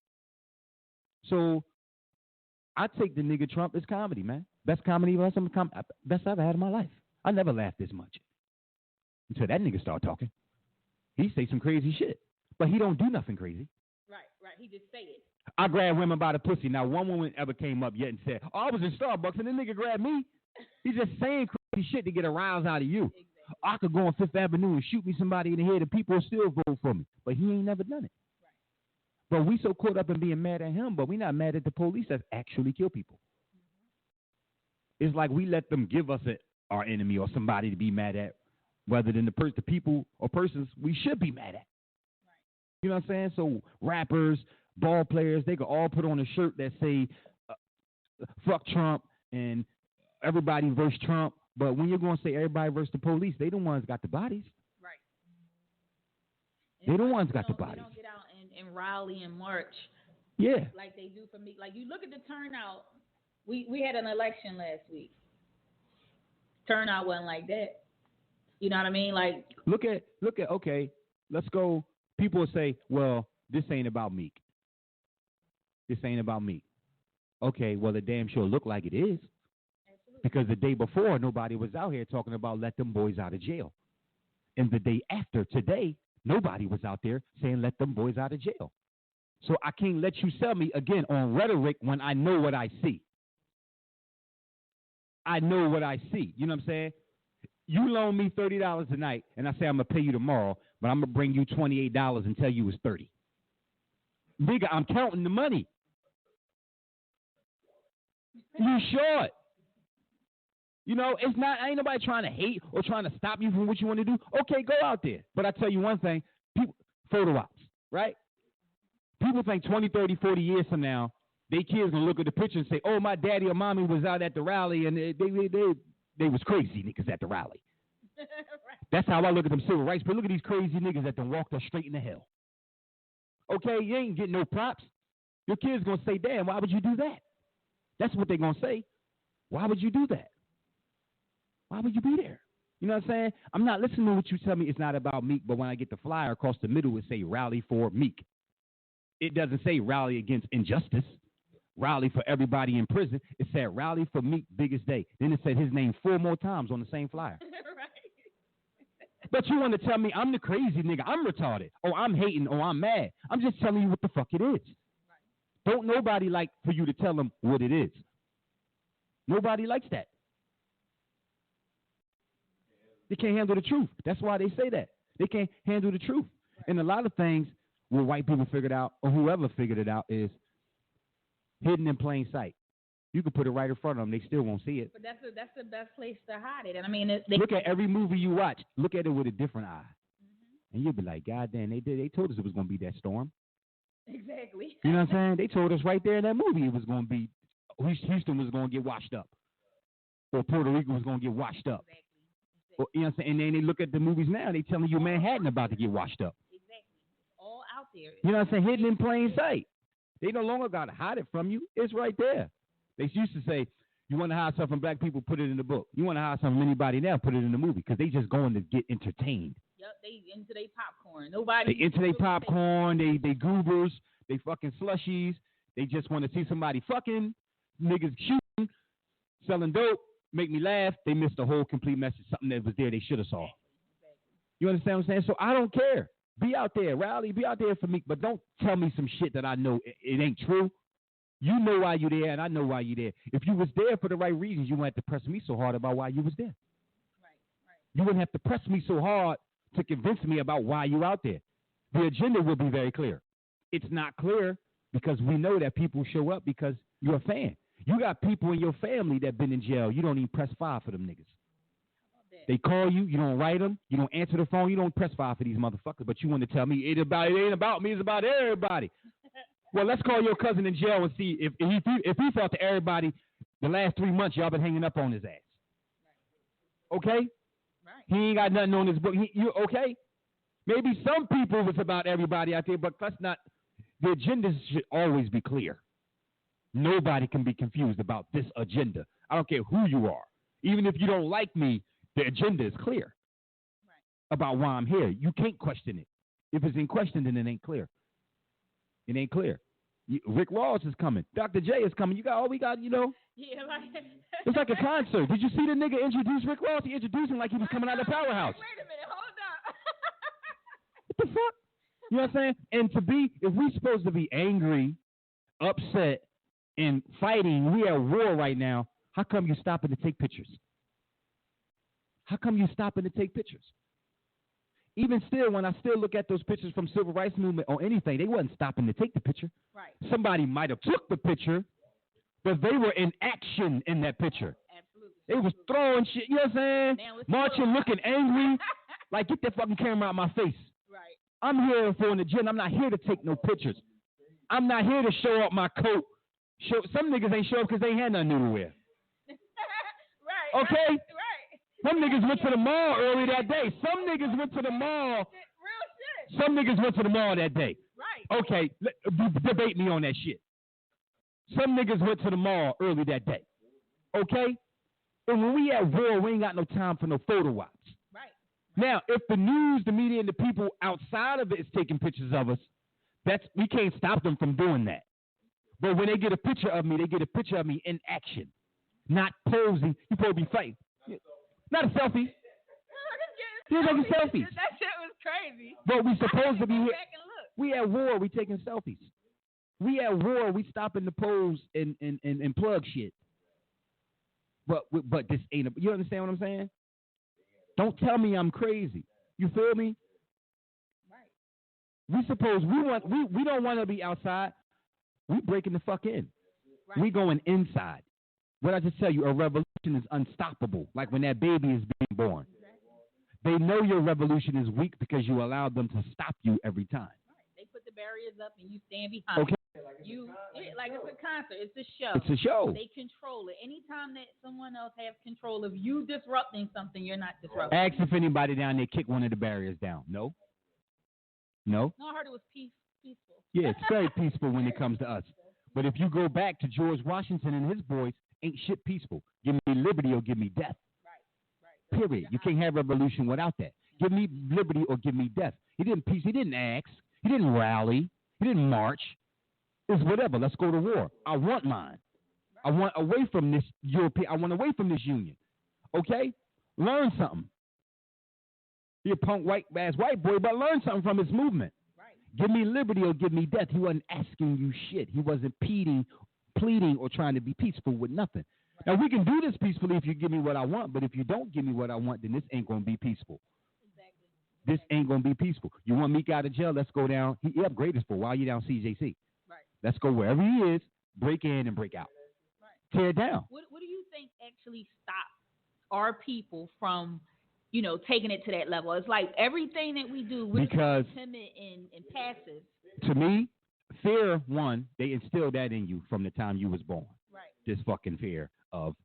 So I take the nigga Trump as comedy, man. Best comedy best I ever had in my life. I never laughed this much until that nigga start talking. He say some crazy shit, but he don't do nothing crazy. Right. He just say it. I grab women by the pussy. Now, one woman ever came up yet and said, oh, I was in Starbucks and the nigga grabbed me. He's just saying crazy shit to get a rise out of you. Exactly. I could go on Fifth Avenue and shoot me somebody in the head and people will still vote for me. But he ain't never done it. Right. But we so caught up in being mad at him, but we not mad at the police that actually kill people. Mm-hmm. It's like we let them give us our enemy or somebody to be mad at rather than the people or persons we should be mad at. Right. You know what I'm saying? So rappers, ball players, they could all put on a shirt that say fuck Trump and everybody versus Trump. But when you're going to say everybody versus the police, they the ones got the bodies. Right. They the ones got the bodies. They don't get out and rally and march. Yeah. Like they do for me. Like you look at the turnout. We had an election last week. Turnout wasn't like that. You know what I mean? Like look at okay, let's go. People will say, well, this ain't about Meek. This ain't about Meek. Okay, well, it damn sure look like it is. Absolutely. Because the day before, nobody was out here talking about let them boys out of jail. And the day after, today, nobody was out there saying let them boys out of jail. So I can't let you sell me, again, on rhetoric when I know what I see. I know what I see. You know what I'm saying? You loan me $30 a night, and I say I'm going to pay you tomorrow, but I'm going to bring you $28 and tell you it's $30. Nigga, I'm counting the money. You short. You know, it's not, ain't nobody trying to hate or trying to stop you from what you want to do. Okay, go out there. But I tell you one thing, people, photo ops, right? People think 20, 30, 40 years from now, they kids going to look at the picture and say, oh, my daddy or mommy was out at the rally and they was crazy niggas at the rally. Right. That's how I look at them civil rights. But look at these crazy niggas that done walked us straight into hell. Okay, you ain't getting no props. Your kid's going to say, damn, why would you do that? That's what they're going to say. Why would you do that? Why would you be there? You know what I'm saying? I'm not listening to what you tell me it's not about Meek, but when I get the flyer across the middle, it say rally for Meek. It doesn't say rally against injustice, rally for everybody in prison. It said rally for Meek, biggest day. Then it said his name 4 more times on the same flyer. Right. But you want to tell me I'm the crazy nigga, I'm retarded, or I'm hating, or I'm mad. I'm just telling you what the fuck it is. Right. Don't nobody like for you to tell them what it is. Nobody likes that. They can't handle the truth. That's why they say that. They can't handle the truth. Right. And a lot of things where white people figured out, or whoever figured it out, is hidden in plain sight. You can put it right in front of them. They still won't see it. But that's the best place to hide it. And I mean, look at every movie you watch. Look at it with a different eye. Mm-hmm. And you'll be like, God damn, they told us it was going to be that storm. Exactly. You know what I'm saying? They told us right there in that movie it was going to be, Houston was going to get washed up. Or Puerto Rico was going to get washed up. Exactly. Or, you know what I'm saying? And then they look at the movies now, they telling you Manhattan about to get washed up. Exactly. It's all out there. You know what I'm saying? Hidden in plain sight. They no longer got to hide it from you. It's right there. They used to say, you want to hide something from black people, put it in the book. You want to hide something from anybody now, put it in the movie. Because they just going to get entertained. Yep, they into their popcorn. They into their popcorn, they goobers, they fucking slushies. They just want to see somebody fucking, niggas shooting, selling dope, make me laugh. They missed the whole complete message, something that was there they should have saw. You understand what I'm saying? So I don't care. Be out there, rally, be out there for me, but don't tell me some shit that I know it ain't true. You know why you're there, and I know why you're there. If you was there for the right reasons, you wouldn't have to press me so hard about why you was there. Right. You wouldn't have to press me so hard to convince me about why you out there. The agenda will be very clear. It's not clear because we know that people show up because you're a fan. You got people in your family that been in jail. You don't even press 5 for them niggas. They call you. You don't write them. You don't answer the phone. You don't press 5 for these motherfuckers. But you want to tell me it ain't about me. It's about everybody. Well, let's call your cousin in jail and see if he felt to everybody the last 3 months y'all been hanging up on his ass. Okay? Right. He ain't got nothing on his book. You okay? Maybe some people it's about everybody out there, but that's not. The agendas should always be clear. Nobody can be confused about this agenda. I don't care who you are. Even if you don't like me, the agenda is clear about why I'm here. You can't question it. If it's in question, then it ain't clear. It ain't clear. Rick Ross is coming. Dr. J is coming. Yeah, it's like a concert. Did you see the nigga introduce Rick Ross? He introduced him like he was coming out of the powerhouse. Wait a minute, hold up. What the fuck? You know what I'm saying? And if we're supposed to be angry, upset, and fighting, we at war right now, how come you stopping to take pictures? How come you stopping to take pictures? Even still, when I still look at those pictures from civil rights movement or anything, they wasn't stopping to take the picture. Right. Somebody might have took the picture, but they were in action in that picture. Absolutely. They was throwing shit, you know what I'm saying? Marching, looking angry. Like, get that fucking camera out my face. Right. I'm here for an agenda. I'm not here to take no pictures. I'm not here to show up my coat. Some niggas ain't show up because they ain't had nothing new to wear. Right. Okay? Right. Some niggas went to the mall early that day. Some niggas went to the mall. Real shit. Some niggas went to the mall that day. Right. Okay, debate me on that shit. Some niggas went to the mall early that day. Okay? And when we at war, we ain't got no time for no photo ops. Right. Now, if the news, the media, and the people outside of it is taking pictures of us, we can't stop them from doing that. But when they get a picture of me, they get a picture of me in action, not posing. You supposed to be fighting. Not a selfie. You're taking selfies. That shit was crazy. But we supposed to be here. Back and look. We at war. We taking selfies. We at war. We stopping to pose and plug shit. But this ain't. You understand what I'm saying? Don't tell me I'm crazy. You feel me? Right. We don't want to be outside. We breaking the fuck in. Right. We going inside. What I just tell you, a revolution is unstoppable. Like when that baby is being born. They know your revolution is weak because you allowed them to stop you every time. Right. They put the barriers up and you stand behind. Okay. Like it's a concert. It's a show. It's a show. They control it. Anytime that someone else has control of you disrupting something, you're not disrupting. Ask if anybody down there kicked one of the barriers down. No. No, I heard it was peaceful. Yeah, it's very peaceful when it comes to us. But if you go back to George Washington and his boys, ain't shit peaceful. Give me liberty or give me death. Right. Period. You can't have revolution without that. Give me liberty or give me death. He didn't peace. He didn't ask. He didn't rally. He didn't march. It's whatever. Let's go to war. I want mine. I want away from this European. I want away from this union. Okay? Learn something. You're a punk white-ass white boy, but learn something from his movement. Right. Give me liberty or give me death. He wasn't asking you shit. He wasn't pleading or trying to be peaceful with nothing. Right. Now, we can do this peacefully if you give me what I want, but if you don't give me what I want, then this ain't going to be peaceful. Exactly. This ain't going to be peaceful. You want Meek out of jail? Let's go down. He upgraded for while you down CJC. Right. Let's go wherever he is, break in and break out. Right. Tear it down. What do you think actually stops our people from, taking it to that level? It's like everything that we do, we're timid and passive. To me, fear, one, they instilled that in you from the time you was born. Right. This fucking fear of,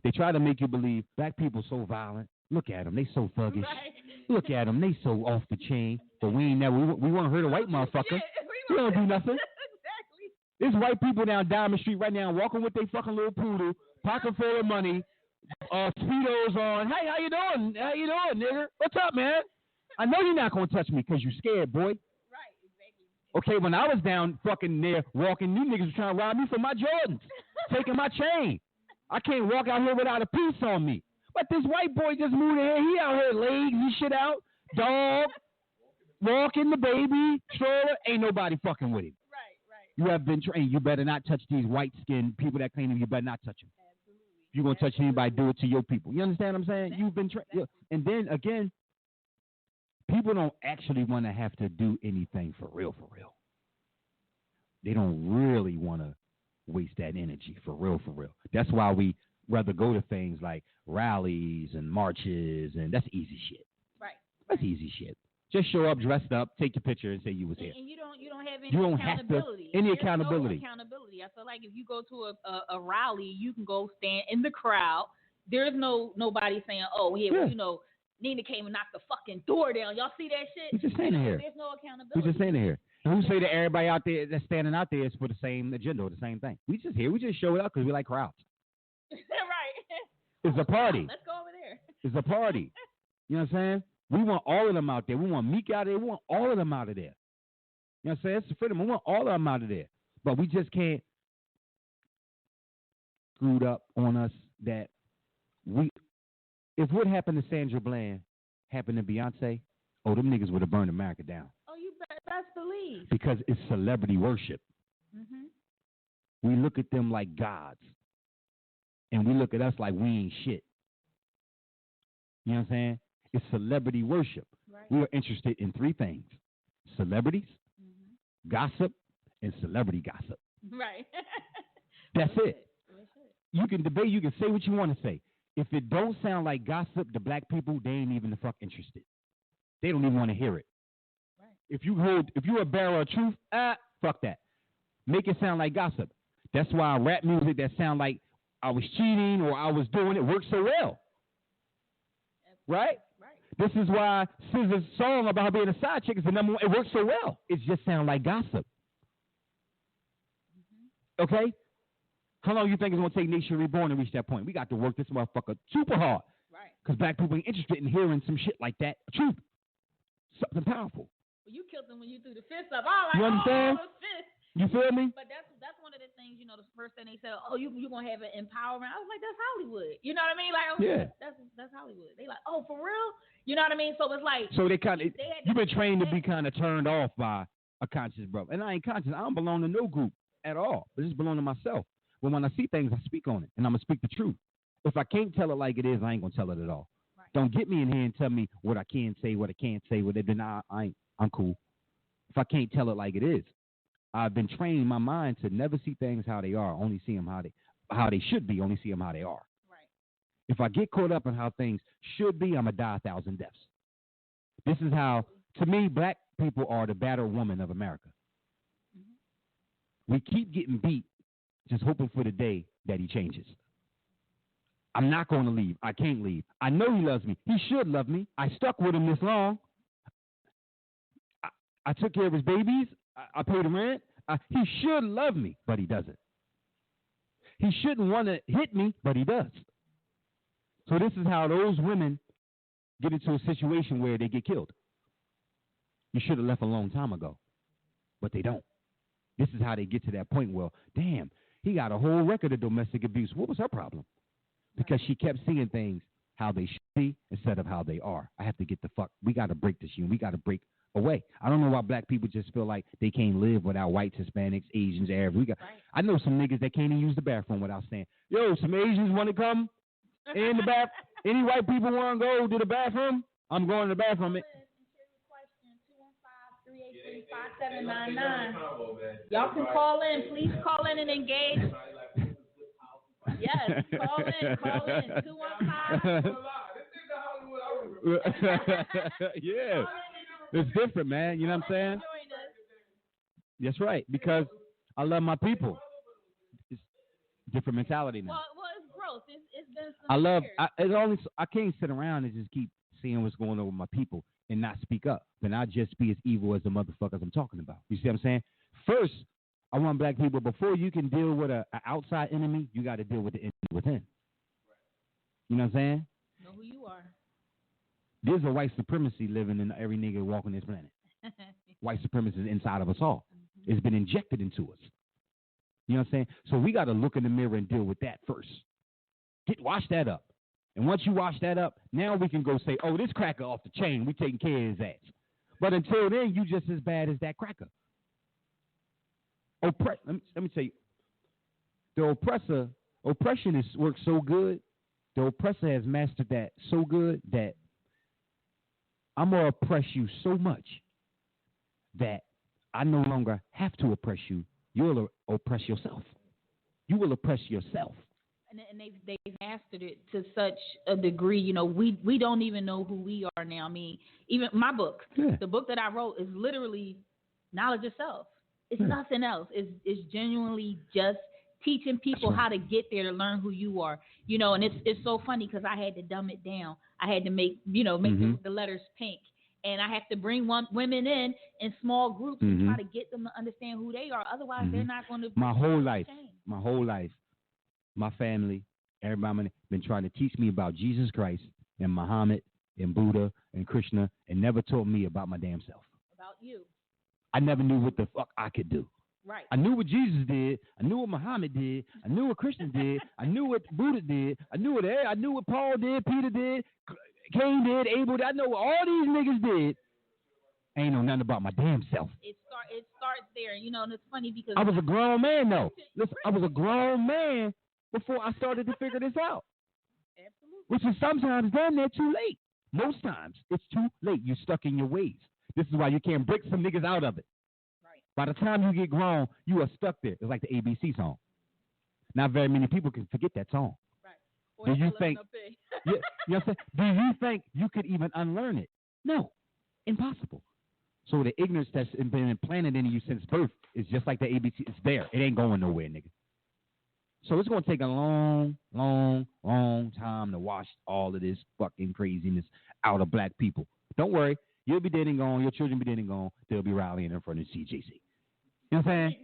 they try to make you believe black people so violent. Look at them, they so thuggish. Right. Look at them, they so off the chain. But we ain't never, we want to hurt a white motherfucker. We don't do nothing. Exactly. There's white people down Diamond Street right now walking with their fucking little poodle, pocket full of money, Speedos on. Hey, how you doing? How you doing, nigga? What's up, man? I know you're not going to touch me because you're scared, boy. Right, exactly. Okay, when I was down fucking there walking, you niggas was trying to rob me for my Jordans, taking my chain. I can't walk out here without a piece on me. But this white boy just moved in here. He out here legs and shit out, dog, walking the baby, stroller. Ain't nobody fucking with him. Right. You have been trained. You better not touch these white-skinned people that claim them. You better not touch them. Absolutely. If you're going to touch anybody, do it to your people. You understand what I'm saying? You've been trained. Yeah. And then, again, people don't actually want to have to do anything for real. They don't really want to waste that energy for real. That's why we rather go to things like rallies and marches, and that's easy shit. Right. That's easy shit. Just show up, dressed up, take your picture, and say you was here. And you don't have any accountability. No accountability. I feel like if you go to a rally, you can go stand in the crowd. There's nobody saying, oh, yeah. Well, you know, Nina came and knocked the fucking door down. Y'all see that shit? We're just saying it here. There's no accountability. We're just saying it here. And who say that everybody out there that's standing out there is for the same agenda or the same thing? We just here. We just show it up because we like crowds. Right. It's a party. Let's go over there. It's a party. You know what I'm saying? We want all of them out there. We want Meek out there. We want all of them out of there. You know what I'm saying? It's the freedom. We want all of them out of there. But we just can't screwed up on us that if what happened to Sandra Bland happened to Beyonce, them niggas would have burned America down. Oh, you best believe. Because it's celebrity worship. Mm-hmm. We look at them like gods. And we look at us like we ain't shit. You know what I'm saying? It's celebrity worship. Right. We are interested in three things: celebrities, gossip, and celebrity gossip. Right. That's it. You can debate. You can say what you want to say. If it don't sound like gossip to black people, they ain't even the fuck interested. They don't even want to hear it. Right. If you're a bearer of truth, fuck that. Make it sound like gossip. That's why rap music that sound like I was cheating or I was doing it works so well. Right? This is why SZA's song about being a side chick is the number one. It works so well. It just sounds like gossip. Okay? How long do you think it's going to take Nation Reborn to reach that point? We got to work this motherfucker super hard. Right. Because black people ain't interested in hearing some shit like that. Truth. Something powerful. Well, you killed them when you threw the fist up. You understand? You feel me? But that's one of the things, you know, the first thing they said, oh, you're going to have an empowerment. I was like, that's Hollywood. You know what I mean? Like, that's Hollywood. They like, oh, for real? You know what I mean? So it's like. So they kind of, you've been trained to be kind of turned off by a conscious brother. And I ain't conscious. I don't belong to no group at all. I just belong to myself. But when I see things, I speak on it. And I'm going to speak the truth. If I can't tell it like it is, I ain't going to tell it at all. Right. Don't get me in here and tell me what I can say, what I can't say, what it. Then I'm cool. If I can't tell it like it is. I've been training my mind to never see things how they are, only see them how they should be, only see them how they are. Right. If I get caught up in how things should be, I'm going to die 1,000 deaths. This is how, to me, black people are the battered woman of America. Mm-hmm. We keep getting beat, just hoping for the day that he changes. I'm not going to leave. I can't leave. I know he loves me. He should love me. I stuck with him this long. I took care of his babies. I paid him rent. He should love me, but he doesn't. He shouldn't want to hit me, but he does. So this is how those women get into a situation where they get killed. You should have left a long time ago, but they don't. This is how they get to that point. Well, damn, he got a whole record of domestic abuse. What was her problem? Because she kept seeing things how they should be instead of how they are. I have to get the fuck. We got to break this union. We got to break away. I don't know why black people just feel like they can't live without whites, Hispanics, Asians, Arabs. I know some niggas that can't even use the bathroom without saying, yo, some Asians want to come in the bath. Any white people want to go to the bathroom? I'm going to the bathroom. Y'all can call in. Please call in and engage. Yes, call in. 215. Yeah. It's different, man. You know what I'm saying? That's right. Because I love my people. It's different mentality now. Well, it's growth. It's been some years. I can't sit around and just keep seeing what's going on with my people and not speak up. Then I'll just be as evil as the motherfuckers I'm talking about. You see what I'm saying? First, I want black people, before you can deal with an outside enemy, you got to deal with the enemy within. You know what I'm saying? Know who you are. There's a white supremacy living in every nigga walking this planet. White supremacy is inside of us all. Mm-hmm. It's been injected into us. You know what I'm saying? So we got to look in the mirror and deal with that first. Wash that up. And once you wash that up, now we can go say, oh, this cracker off the chain. We taking care of his ass. But until then, you just as bad as that cracker. Let me tell you. The oppression works so good. The oppressor has mastered that so good that I'm going to oppress you so much that I no longer have to oppress you. You'll oppress yourself. You will oppress yourself. And they've mastered it to such a degree. You know, we don't even know who we are now. I mean, even my book, the book that I wrote is literally knowledge of self. It's nothing else. It's genuinely just teaching people how to get there to learn who you are. You know, and it's so funny because I had to dumb it down. I had to make the letters pink. And I have to bring women in small groups and try to get them to understand who they are. Otherwise, they're not going to. My whole life, my family, everybody been trying to teach me about Jesus Christ and Muhammad and Buddha and Krishna and never taught me about my damn self. About you. I never knew what the fuck I could do. Right. I knew what Jesus did. I knew what Muhammad did. I knew what Krishna did. I knew what Buddha did. I knew what Paul did, Peter did, Cain did, Abel did. I know what all these niggas did. I ain't know nothing about my damn self. It starts there, you know, and it's funny because I was a grown man, though. Listen, I was a grown man before I started to figure this out. Absolutely. Which is sometimes damn near too late. Most times, it's too late. You're stuck in your ways. This is why you can't break some niggas out of it. Right. By the time you get grown, you are stuck there. It's like the ABC song. Not very many people can forget that song. Right. Do you think? You know what I'm saying? Do you think you could even unlearn it? No, impossible. So the ignorance that's been implanted in you since birth is just like the ABC. It's there. It ain't going nowhere, nigga. So it's going to take a long, long, long time to wash all of this fucking craziness out of black people. Don't worry. You'll be dead and gone. Your children be dead and gone. They'll be rallying in front of CJC. You know what I'm saying?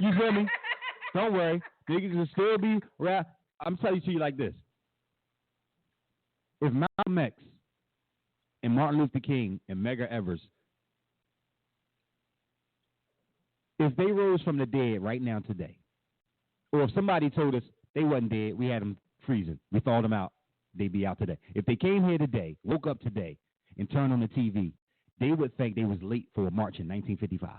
You feel me? Don't worry. Niggas will still be I'm telling you like this. If Malcolm X and Martin Luther King and Medgar Evers, if they rose from the dead right now today, or if somebody told us they wasn't dead, we had them freezing, we thawed them out, they'd be out today. If they came here today, woke up today, and turned on the TV, they would think they was late for a march in 1955.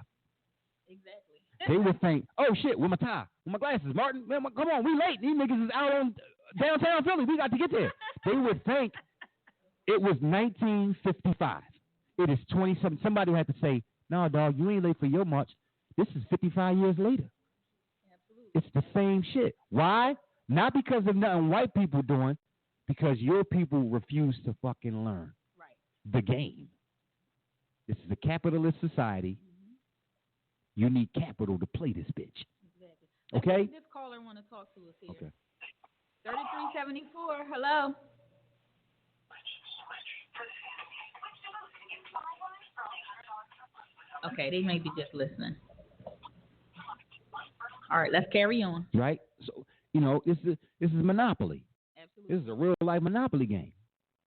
Exactly. They would think, oh shit, with my tie, with my glasses, Martin, man, come on, we late. These niggas is out on downtown Philly. We got to get there. They would think it was 1955. It is 20-something. Somebody would have to say, no, dog, you ain't late for your march. This is 55 years later. Absolutely. It's the same shit. Why? Not because of nothing white people doing, because your people refuse to fucking learn the game. This is a capitalist society. You need capital to play this bitch. Exactly. Okay? This caller want to talk to us here. Okay. 3374. Hello. Okay, they may be just listening. All right, let's carry on. Right? So, you know, this is Monopoly. Absolutely. This is a real life Monopoly game.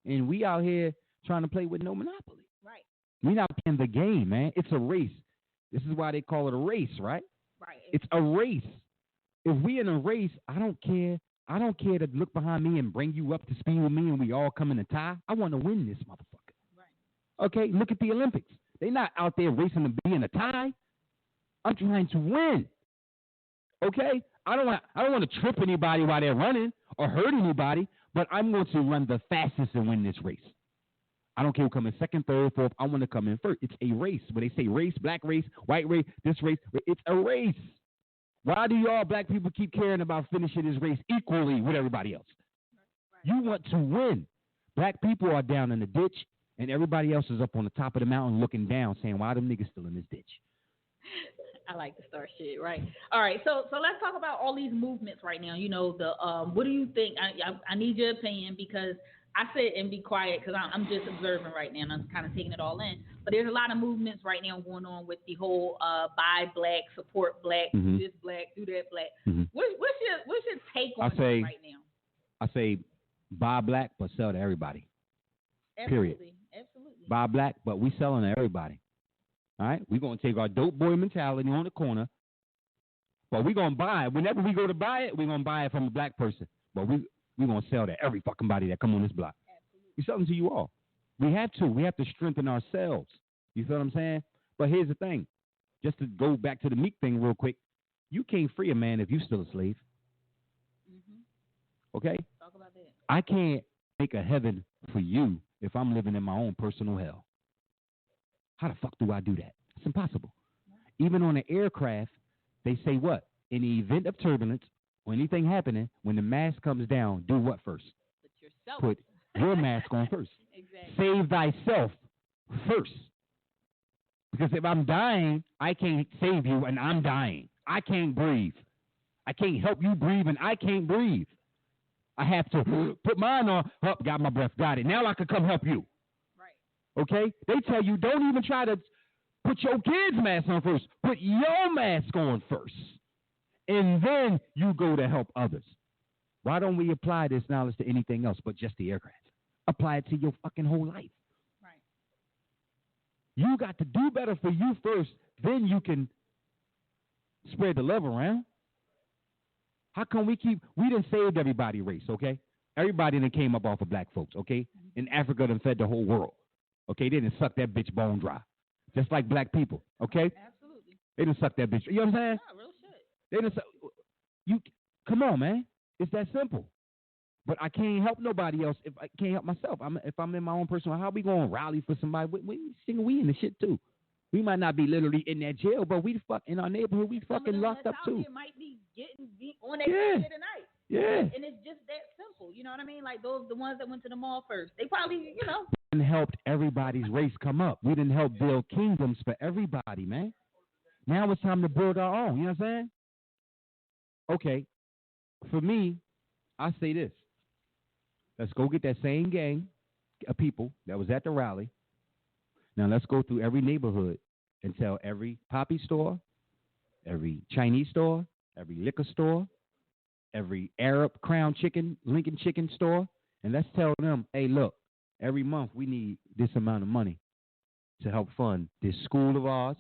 And we out here trying to play with no Monopoly. Right. We're not playing the game, man. It's a race. This is why they call it a race, right? Right. It's a race. If we in a race, I don't care. I don't care to look behind me and bring you up to speed with me and we all come in a tie. I want to win this motherfucker. Right. Okay, look at the Olympics. They're not out there racing to be in a tie. I'm trying to win. Okay? I don't want to trip anybody while they're running or hurt anybody, but I'm going to run the fastest and win this race. I don't care who come in second, third, fourth. I want to come in first. It's a race. When they say race, black race, white race, this race, it's a race. Why do y'all black people keep caring about finishing this race equally with everybody else? You want to win. Black people are down in the ditch, and everybody else is up on the top of the mountain looking down saying, why them niggas still in this ditch? I like to start shit, right? All right, so let's talk about all these movements right now. You know, what do you think? I need your opinion because I sit and be quiet because I'm just observing right now and I'm kind of taking it all in. But there's a lot of movements right now going on with the whole buy black, support black, do this black, do that black. What's your take on this right now? I say buy black but sell to everybody. Period. Absolutely. Buy black, but we selling to everybody. All right? We're going to take our dope boy mentality on the corner, but we're going to buy it. Whenever we go to buy it, we're going to buy it from a black person. But we're going to sell to every fucking body that come on this block. Absolutely. We're selling to you all. We have to. We have to strengthen ourselves. You feel what I'm saying? But here's the thing. Just to go back to the Meek thing real quick. You can't free a man if you're still a slave. Okay? Talk about that. I can't make a heaven for you if I'm living in my own personal hell. How the fuck do I do that? It's impossible. Even on an aircraft, they say what? In the event of turbulence or anything happening, when the mask comes down, do what first? Put your mask on first. Exactly. Save thyself first. Because if I'm dying, I can't save you and I'm dying. I can't breathe. I can't help you breathe and I can't breathe. I have to put mine on. Up, got my breath, got it. Now I can come help you. Right. Okay? They tell you don't even try to put your kids' mask on first. Put your mask on first. And then you go to help others. Why don't we apply this knowledge to anything else but just the aircraft? Apply it to your fucking whole life. Right. You got to do better for you first, then you can spread the love around. How come we done saved everybody race, okay? Everybody done came up off of black folks, okay? In Africa done fed the whole world, okay? They done suck that bitch bone dry, just like black people, okay? Absolutely. They done suck that bitch, you know what I'm saying? Yeah, real shit. They done you, come on, man. It's that simple. But I can't help nobody else if I can't help myself. If I'm in my own personal, how we going to rally for somebody? We in the shit too. We might not be literally in that jail, but we in our neighborhood, we fucking locked up too. It might be getting on that shit tonight. Yeah. And it's just that simple. You know what I mean? Like the ones that went to the mall first. They probably, And helped everybody's race come up. We didn't help build kingdoms for everybody, man. Now it's time to build our own. You know what I'm saying? Okay. For me, I say this. Let's go get that same gang of people that was at the rally. Now let's go through every neighborhood and tell every Poppy store, every Chinese store, every liquor store, every Arab Crown Chicken, Lincoln Chicken store, and let's tell them, hey, look, every month we need this amount of money to help fund this school of ours,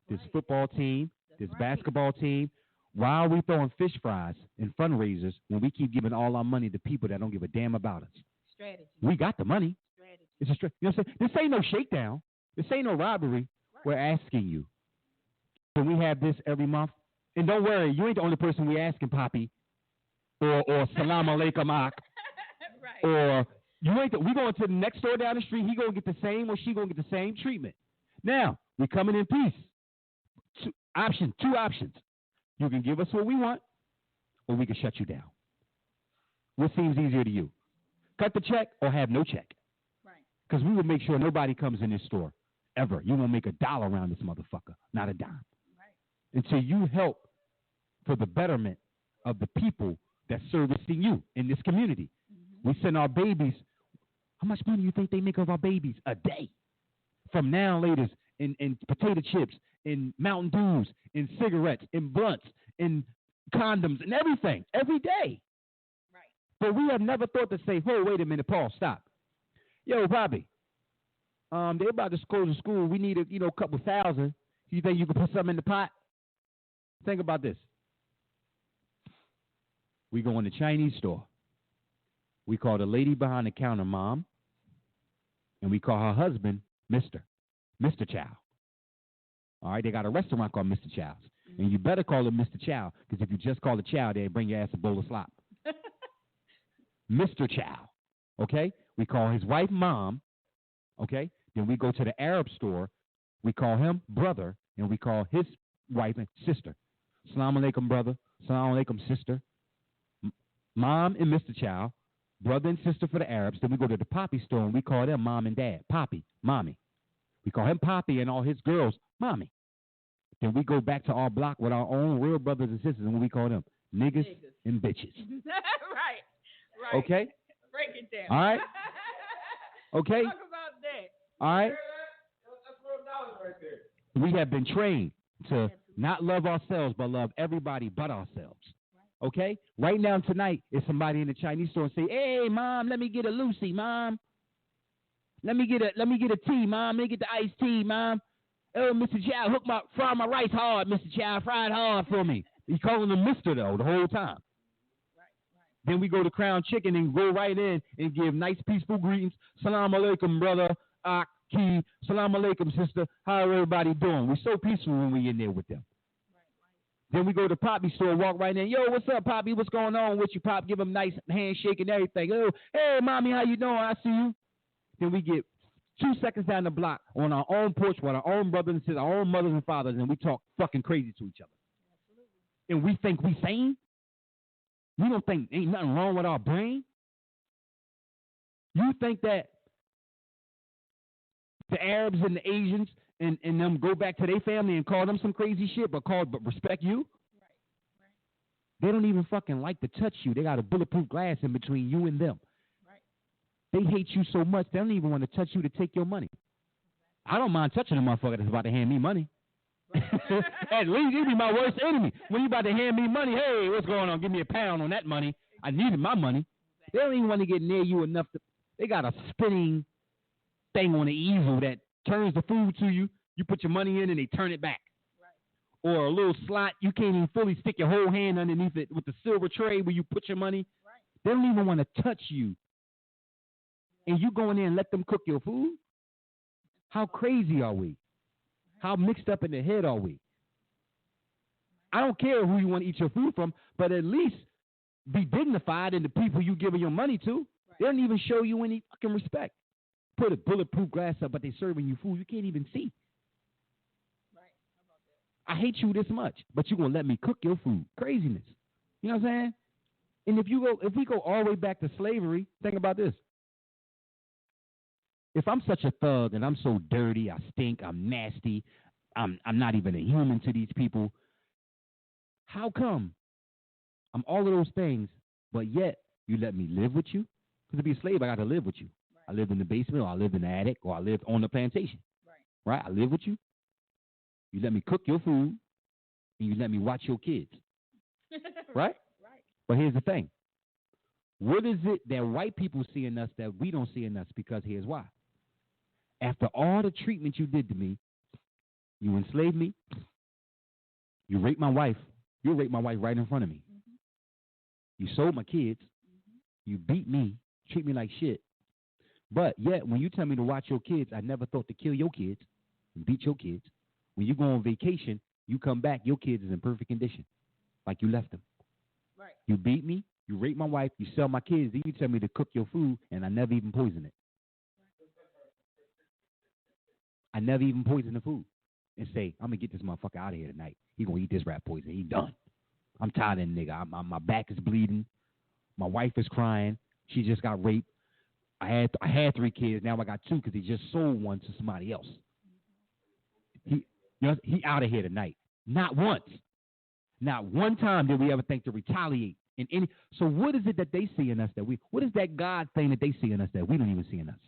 this football team, this basketball team. Why are we throwing fish fries and fundraisers when we keep giving all our money to people that don't give a damn about us? Strategy. We got the money. Strategy. It's a you know what I'm saying? This ain't no shakedown. This ain't no robbery. Right. We're asking you. Can we have this every month? And don't worry, you ain't the only person we asking, Poppy, or Salam Alaikum Ak, right. Or you ain't. We going to the next store down the street. He gonna get the same, or she gonna get the same treatment. Now we coming in peace. Two options. You can give us what we want, or we can shut you down. What seems easier to you? Cut the check or have no check? Right. Because we will make sure nobody comes in this store ever. You won't make $1 around this motherfucker, not a dime. Right. Until you help for the betterment of the people that's servicing you in this community. Mm-hmm. We send our babies. How much money do you think they make of our babies a day? From now laters in potato chips, in Mountain Dews, in cigarettes, in blunts, in condoms, and everything, every day. Right. But we have never thought to say, "Oh, wait a minute, Paul, stop. Yo, Bobby, they're about to close the school. We need a couple thousand. You think you can put something in the pot?" Think about this. We go in the Chinese store. We call the lady behind the counter Mom, and we call her husband Mr. Chow. All right, they got a restaurant called Mr. Chow's. Mm-hmm. And you better call him Mr. Chow, because if you just call it Chow, they'll bring your ass a bowl of slop. Mr. Chow, okay? We call his wife Mom, okay? Then we go to the Arab store. We call him brother, and we call his wife and sister. Assalamu alaikum, brother. Assalamu alaikum, sister. Mom and Mr. Chow, brother and sister for the Arabs. Then we go to the Poppy store, and we call them Mom and Dad. Poppy, Mommy. We call him Poppy and all his girls Mommy. Then we go back to our block with our own real brothers and sisters, and we call them niggas and bitches. Right. Okay? Break it down. All right? Okay? Talk about that. All right? That's $12 right there. We have been trained to not love ourselves, but love everybody but ourselves. Okay? Right now, tonight, if somebody in the Chinese store and say, "Hey, Mom, let me get a Lucy, Mom. Let me get a tea, Mom. Let me get the iced tea, Mom. Oh, Mr. Chow, fry my rice hard, Mr. Chow. Fry it hard for me." He's calling him Mr. though the whole time. Right. Then we go to Crown Chicken and go right in and give nice, peaceful greetings. Salam alaikum, brother. Aki. Salam alaikum, sister. How everybody doing? We're so peaceful when we in there with them. Then we go to Poppy store, walk right in. Yo, what's up, Poppy? What's going on with you, Pop? Give them nice handshake and everything. Oh, hey, Mommy, how you doing? I see you. Then we get 2 seconds down the block on our own porch with our own brothers and sisters, our own mothers and fathers, and we talk fucking crazy to each other. And we think we sane? We don't think ain't nothing wrong with our brain? You think that the Arabs and the Asians and them go back to their family and call them some crazy shit, but respect you? Right. They don't even fucking like to touch you. They got a bulletproof glass in between you and them. Right. They hate you so much, they don't even want to touch you to take your money. I don't mind touching a motherfucker that's about to hand me money. Right. At least he be my worst enemy. When you about to hand me money, hey, what's going on? Give me a pound on that money. I needed my money. They don't even want to get near you enough to. They got a spinning thing on the easel that turns the food to you. You put your money in and they turn it back. Right. Or a little slot you can't even fully stick your whole hand underneath it with the silver tray where you put your money. Right. They don't even want to touch you. And you go in there and let them cook your food? How crazy are we? How mixed up in the head are we? I don't care who you want to eat your food from, but at least be dignified in the people you giving your money to. Right. They don't even show you any fucking respect. Put a bulletproof glass up, but they serving you food you can't even see. Right. How about that? I hate you this much, but you're gonna let me cook your food. Craziness. You know what I'm saying? And if we go all the way back to slavery, think about this. If I'm such a thug and I'm so dirty, I stink, I'm nasty, I'm not even a human to these people, how come I'm all of those things, but yet you let me live with you? Because to be a slave, I got to live with you. Right. I lived in the basement, or I lived in the attic, or I lived on the plantation. Right? I live with you. You let me cook your food, and you let me watch your kids. Right? Right. But here's the thing. What is it that white people see in us that we don't see in us? Because here's why. After all the treatment you did to me, you enslaved me, you raped my wife. You raped my wife right in front of me. Mm-hmm. You sold my kids. Mm-hmm. You beat me, treat me like shit. But yet, when you tell me to watch your kids, I never thought to kill your kids and beat your kids. When you go on vacation, you come back, your kids is in perfect condition, like you left them. Right. You beat me, you rape my wife, you sell my kids, then you tell me to cook your food, and I never even poison it. I never even poison the food and say, I'm going to get this motherfucker out of here tonight. He going to eat this rat poison. He done. I'm tired of that nigga. My back is bleeding. My wife is crying. She just got raped. I had 3 kids. Now I got 2 because he just sold one to somebody else. He out of here tonight. Not once. Not one time did we ever think to retaliate. So what is it that they see in us what is that God thing that they see in us that we don't even see in us?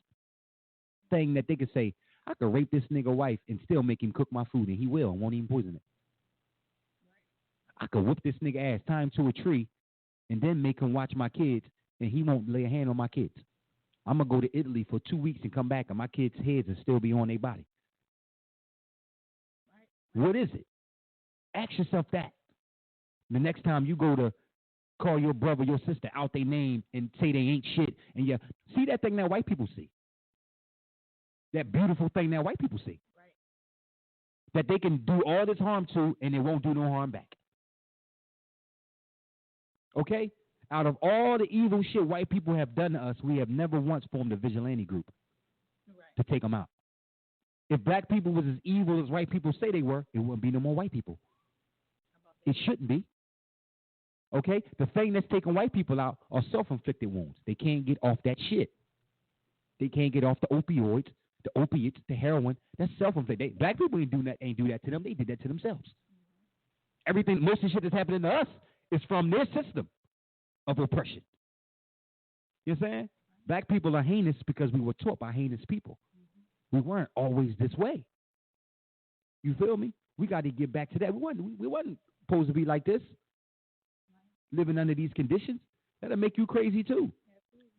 Thing that they could say, I could rape this nigga wife and still make him cook my food, and he will and won't even poison it. I could whip this nigga ass, tie him to a tree, and then make him watch my kids, and he won't lay a hand on my kids. I'm going to go to Italy for 2 weeks and come back, and my kids' heads will still be on their body. Right. What is it? Ask yourself that. The next time you go to call your brother, your sister out their name and say they ain't shit, and you see that thing that white people see. That beautiful thing that white people see. Right. That they can do all this harm to, and it won't do no harm back. Okay? Out of all the evil shit white people have done to us, we have never once formed a vigilante group to take them out. If black people was as evil as white people say they were, it wouldn't be no more white people. It shouldn't be. Okay? The thing that's taking white people out are self-inflicted wounds. They can't get off that shit. They can't get off the opioids, the opiates, the heroin. That's self-inflicted. Black people ain't do that to them. They did that to themselves. Everything, most of the shit that's happening to us is from their system of oppression. You know what I'm saying? Black people are heinous because we were taught by heinous people. We weren't always this way. You feel me? We got to get back to that. We wasn't supposed to be like this, living under these conditions. That'll make you crazy too.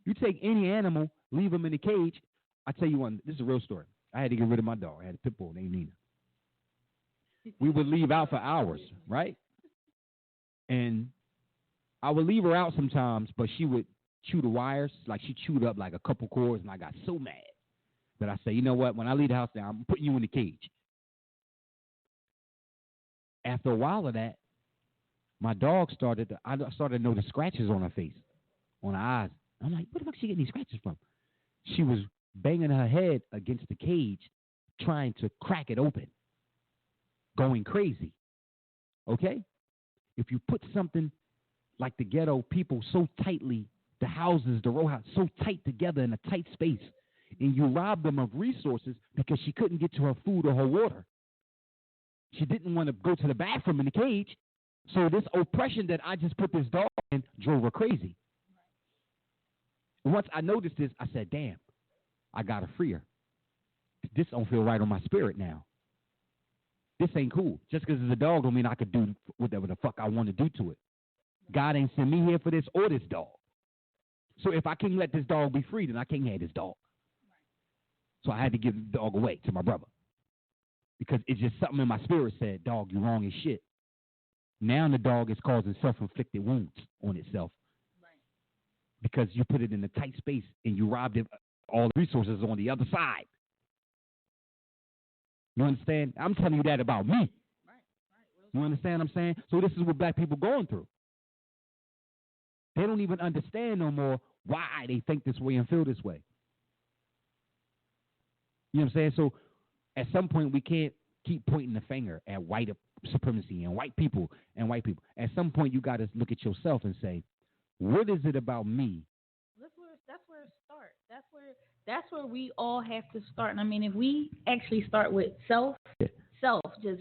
You take any animal, leave them in a cage. I tell you one, this is a real story. I had to get rid of my dog. I had a pit bull named Nina. We would leave out for hours, right? And I would leave her out sometimes, but she would chew the wires. Like she chewed up like a couple cords, and I got so mad that I said, you know what? When I leave the house now, I'm putting you in the cage. After a while of that, my dog I started to notice scratches on her face, on her eyes. I'm like, where the fuck is she getting these scratches from? She was banging her head against the cage, trying to crack it open, going crazy. Okay? If you put something like the ghetto people so tightly, the houses, the row house, so tight together in a tight space, and you rob them of resources because she couldn't get to her food or her water. She didn't want to go to the bathroom in the cage. So this oppression that I just put this dog in drove her crazy. Once I noticed this, I said, damn, I got to free her. This don't feel right on my spirit now. This ain't cool. Just because it's a dog don't mean I could do whatever the fuck I want to do to it. God ain't sent me here for this or this dog. So if I can't let this dog be free, then I can't have this dog. So I had to give the dog away to my brother. Because it's just something in my spirit said, dog, you wrong as shit. Now the dog is causing self-inflicted wounds on itself. Right. Because you put it in a tight space and you robbed it all the resources on the other side. You understand? I'm telling you that about me. Right. You understand what I'm saying? So this is what black people going through. They don't even understand no more why they think this way and feel this way. You know what I'm saying? So at some point we can't keep pointing the finger at white supremacy and white people and white people. At some point you got to look at yourself and say, what is it about me? That's where it starts. That's where we all have to start. And I mean, if we actually start with self, just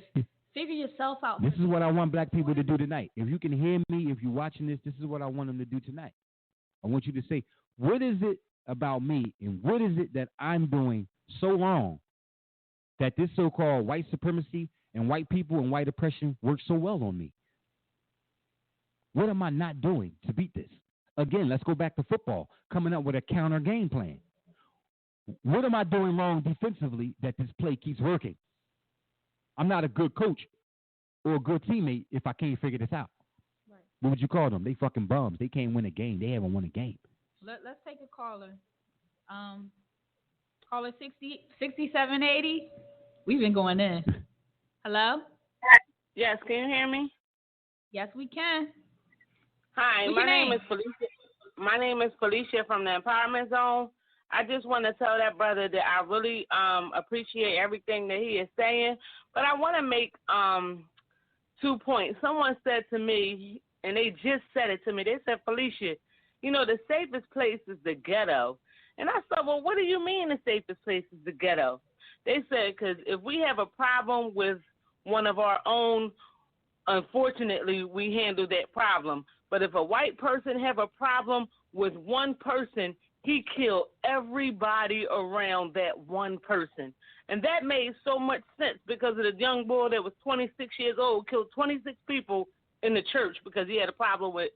figure yourself out. This is what I want black people to do tonight. If you can hear me, if you're watching this, this is what I want them to do tonight. I want you to say, what is it about me and what is it that I'm doing so wrong that this so-called white supremacy and white people and white oppression works so well on me? What am I not doing to beat this? Again, let's go back to football, coming up with a counter game plan. What am I doing wrong defensively that this play keeps working? I'm not a good coach or a good teammate if I can't figure this out. Right. What would you call them? They fucking bums. They can't win a game. They haven't won a game. Let's take a caller. Caller 6780. We've been going in. Hello? Yes, can you hear me? Yes, we can. Hi, my name is Felicia. My name is Felicia from the Empowerment Zone. I just want to tell that brother that I really appreciate everything that he is saying, but I want to make 2 points. Someone said to me, and they just said it to me, they said, Felicia, you know, the safest place is the ghetto. And I said, well, what do you mean the safest place is the ghetto? They said, because if we have a problem with one of our own, unfortunately, we handle that problem. But if a white person have a problem with one person, he killed everybody around that one person. And that made so much sense because of the young boy that was 26 years old, killed 26 people in the church because he had a problem with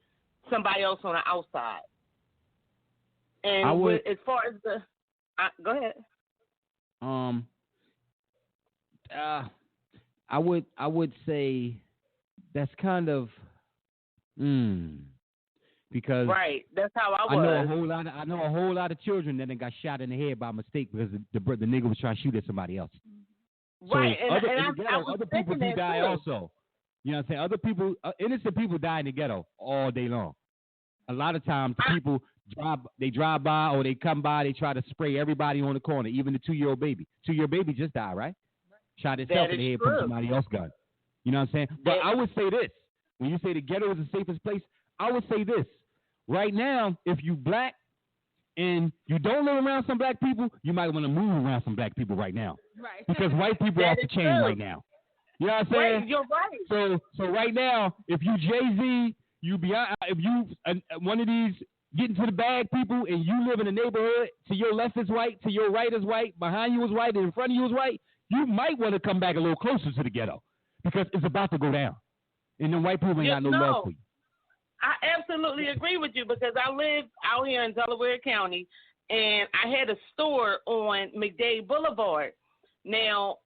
somebody else on the outside. And as far as the go ahead. I would say that's kind of because right. That's how I was. I know a whole lot of children that got shot in the head by mistake because the nigga was trying to shoot at somebody else. Right, so other people do die too. Also. You know what I'm saying? Other people, innocent people die in the ghetto all day long. A lot of times people drive by or they come by, they try to spray everybody on the corner, even the 2-year-old baby. 2-year-old baby just died, right? Shot himself in the head from somebody else's gun. You know what I'm saying? But I would say this. When you say the ghetto is the safest place, I would say this. Right now, if you black and you don't live around some black people, you might want to move around some black people right now. Right. Because white people are off the chain right now. You know what I'm saying? Right, you're right. So right now, if you Jay-Z, if you one of these getting to the bag people and you live in a neighborhood, to your left is white, to your right is white, behind you is white, and in front of you is white, you might want to come back a little closer to the ghetto because it's about to go down. And then white people ain't got no love for you. I absolutely agree with you because I live out here in Delaware County, and I had a store on McDade Boulevard. Now,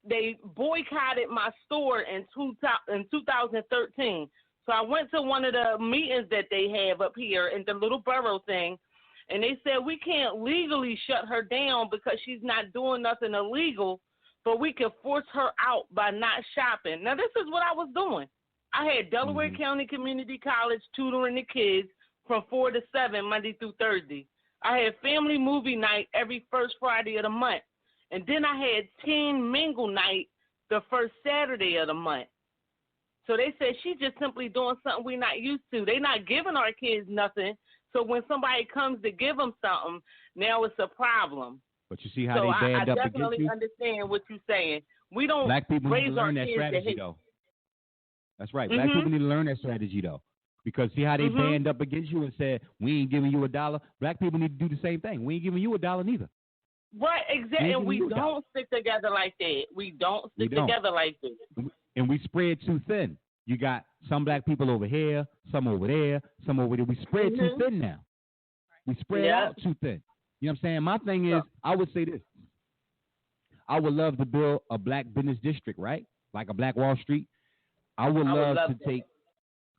they boycotted my store in 2013. So I went to one of the meetings that they have up here in the little borough thing, and they said we can't legally shut her down because she's not doing nothing illegal, but we can force her out by not shopping. Now, this is what I was doing. I had Delaware County Community College tutoring the kids from 4 to 7, Monday through Thursday. I had family movie night every first Friday of the month. And then I had teen mingle night the first Saturday of the month. So they said she's just simply doing something we're not used to. They're not giving our kids nothing. So when somebody comes to give them something, now it's a problem. But you see how they band up against you? I definitely understand what you're saying. We don't Black people need raise to learn our that kids strategy, to though. That's right. Black people need to learn that strategy, though. Because see how they band up against you and said, we ain't giving you $1? Black people need to do the same thing. We ain't giving you $1 neither. Right, exactly. And we don't stick together like that. We don't stick together like that. And we spread too thin. You got some black people over here, some over there, some over there. We spread too thin now. We spread out too thin. You know what I'm saying? My thing is, I would say this. I would love to build a black business district, right? Like a Black Wall Street. I would love to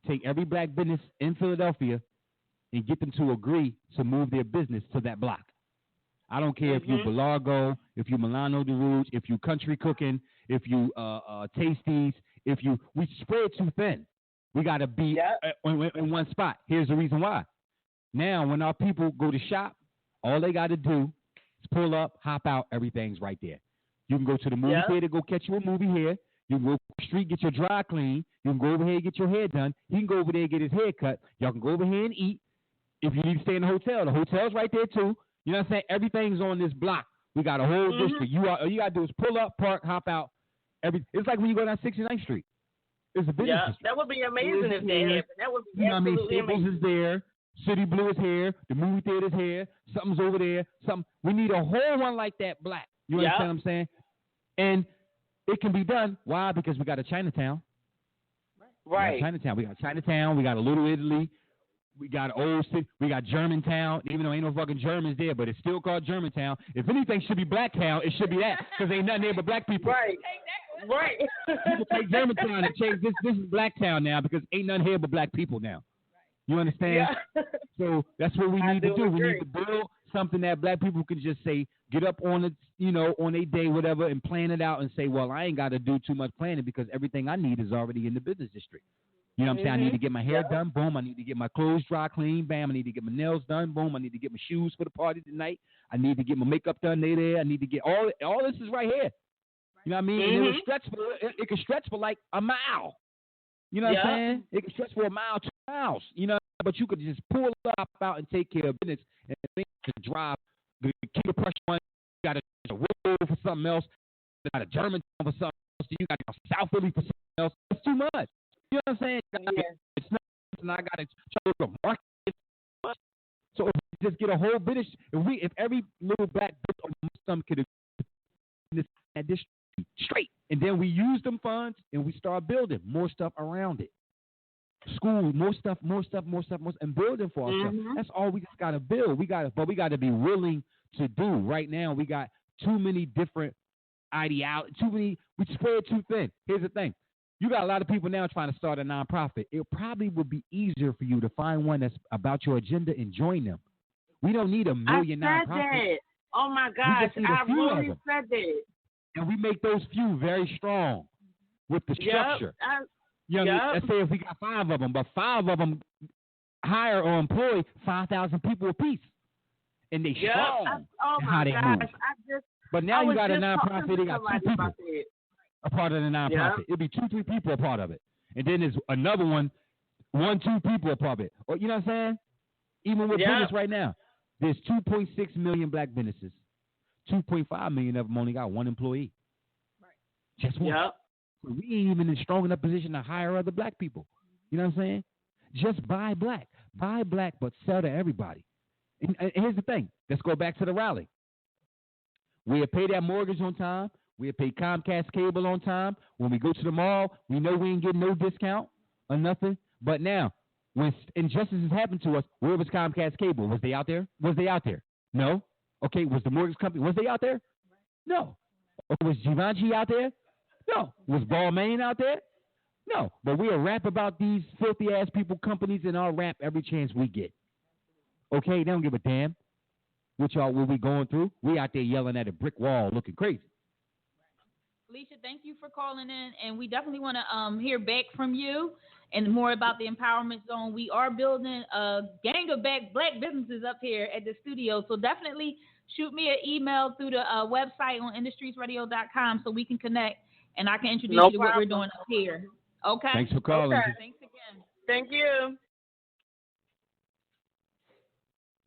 take every black business in Philadelphia and get them to agree to move their business to that block. I don't care if you Belargo, if you Milano de Rouge, if you Country Cooking, if you Tasties, we spread too thin. We got to be in one spot. Here's the reason why. Now, when our people go to shop, all they got to do is pull up, hop out, everything's right there. You can go to the movie theater, go catch you a movie here. You can go to the street, get your dry clean. You can go over here and get your hair done. He can go over there and get his hair cut. Y'all can go over here and eat. If you need to stay in the hotel's right there too. You know what I'm saying? Everything's on this block. We got a whole district. All you got to do is pull up, park, hop out. It's like when you go down 69th Street. It's a business district. That would be amazing if that happened. That would be absolutely amazing. Staples is there. City Blue is here. The movie theater's here. Something's over there. We need a whole one like that black. You understand what I'm saying? And it can be done. Why? Because we got a Chinatown. Right. We got Chinatown. We got a Little Italy. We got Old City. We got Germantown, even though ain't no fucking Germans there, but it's still called Germantown. If anything should be Blacktown, it should be that, because ain't nothing there but black people. Right. Right. People take Germantown and change this. This is Blacktown now, because ain't nothing here but black people now. You understand? Yeah. So that's what we need to do. We need to build something that black people can just say, get up on it, on a day, whatever, and plan it out and say, well, I ain't got to do too much planning because everything I need is already in the business district. You know what I'm saying? I need to get my hair done. Boom. I need to get my clothes dry clean. Bam. I need to get my nails done. Boom. I need to get my shoes for the party tonight. I need to get my makeup done there. I need to get all this is right here. You know what I mean? And it can stretch for like a mile. You know what I'm saying? It can stretch for a mile, 2 miles. You know, but you could just pull up out and take care of business and make the drive. Keep the pressure on. You got a Woodrow for something else. You got a Germantown for something else. You got a South Philly for something else. It's too much. You know what I'm saying? It's not, and I got to try to market. So if we just get a whole business, if every little black business or some could this district straight, and then we use them funds and we start building more stuff around it. School, more stuff, and building for ourselves. That's all we just got to build. But we got to be willing to do. Right now, we got too many different ideologies. We spread too thin. Here's the thing. You got a lot of people now trying to start a nonprofit. It probably would be easier for you to find one that's about your agenda and join them. We don't need a million nonprofits. That. Oh my gosh, I really said that. And we make those few very strong with the structure. Let's say if we got 5 of them, but 5 of them hire or employ 5,000 people apiece, and they strong in how they move. But now you got a nonprofit, they got 2 people a part of the nonprofit. It'll be 2-3 people a part of it. And then there's another 1-2 people a part of it. Or, you know what I'm saying? Even with business right now, there's 2.6 million black businesses. 2.5 million of them only got 1 employee. Right. Just 1. We ain't even in strong enough position to hire other black people. You know what I'm saying? Just buy black. Buy black, but sell to everybody. And here's the thing. Let's go back to the rally. We'll pay that mortgage on time. We'll pay Comcast cable on time. When we go to the mall, we know we ain't getting no discount or nothing. But now, when injustices happen to us, where was Comcast cable? Was they out there? No. Okay, was the mortgage company, was they out there? No. Was Givenchy out there? No. Was Balmain out there? No. But we'll rap about these filthy-ass people, companies, and I'll rap every chance we get. Okay, they don't give a damn what we going through. We out there yelling at a brick wall looking crazy. Felicia, thank you for calling in, and we definitely want to hear back from you. and more about the Empowerment Zone. We are building a gang of black businesses up here at the studio. So definitely shoot me an email through the website on IndustriesRadio.com so we can connect and I can introduce you to what we're doing up here. Okay? Thanks for calling. Okay. Thanks again. Thank you.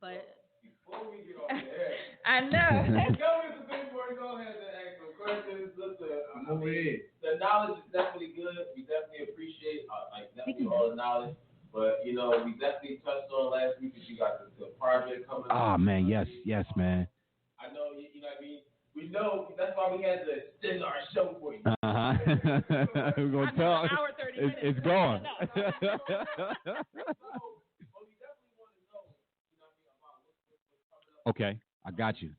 But before we get off the air, I know. Before we go ahead and ask some questions, listen, the knowledge is definitely good. We definitely appreciate definitely all the knowledge. But, you know, we definitely touched on last week that you got the project coming up. Oh, man, yes, man. I know, you know what I mean? We know, that's why we had to extend our show for you. We're going to talk. It's gone. Okay, I got you.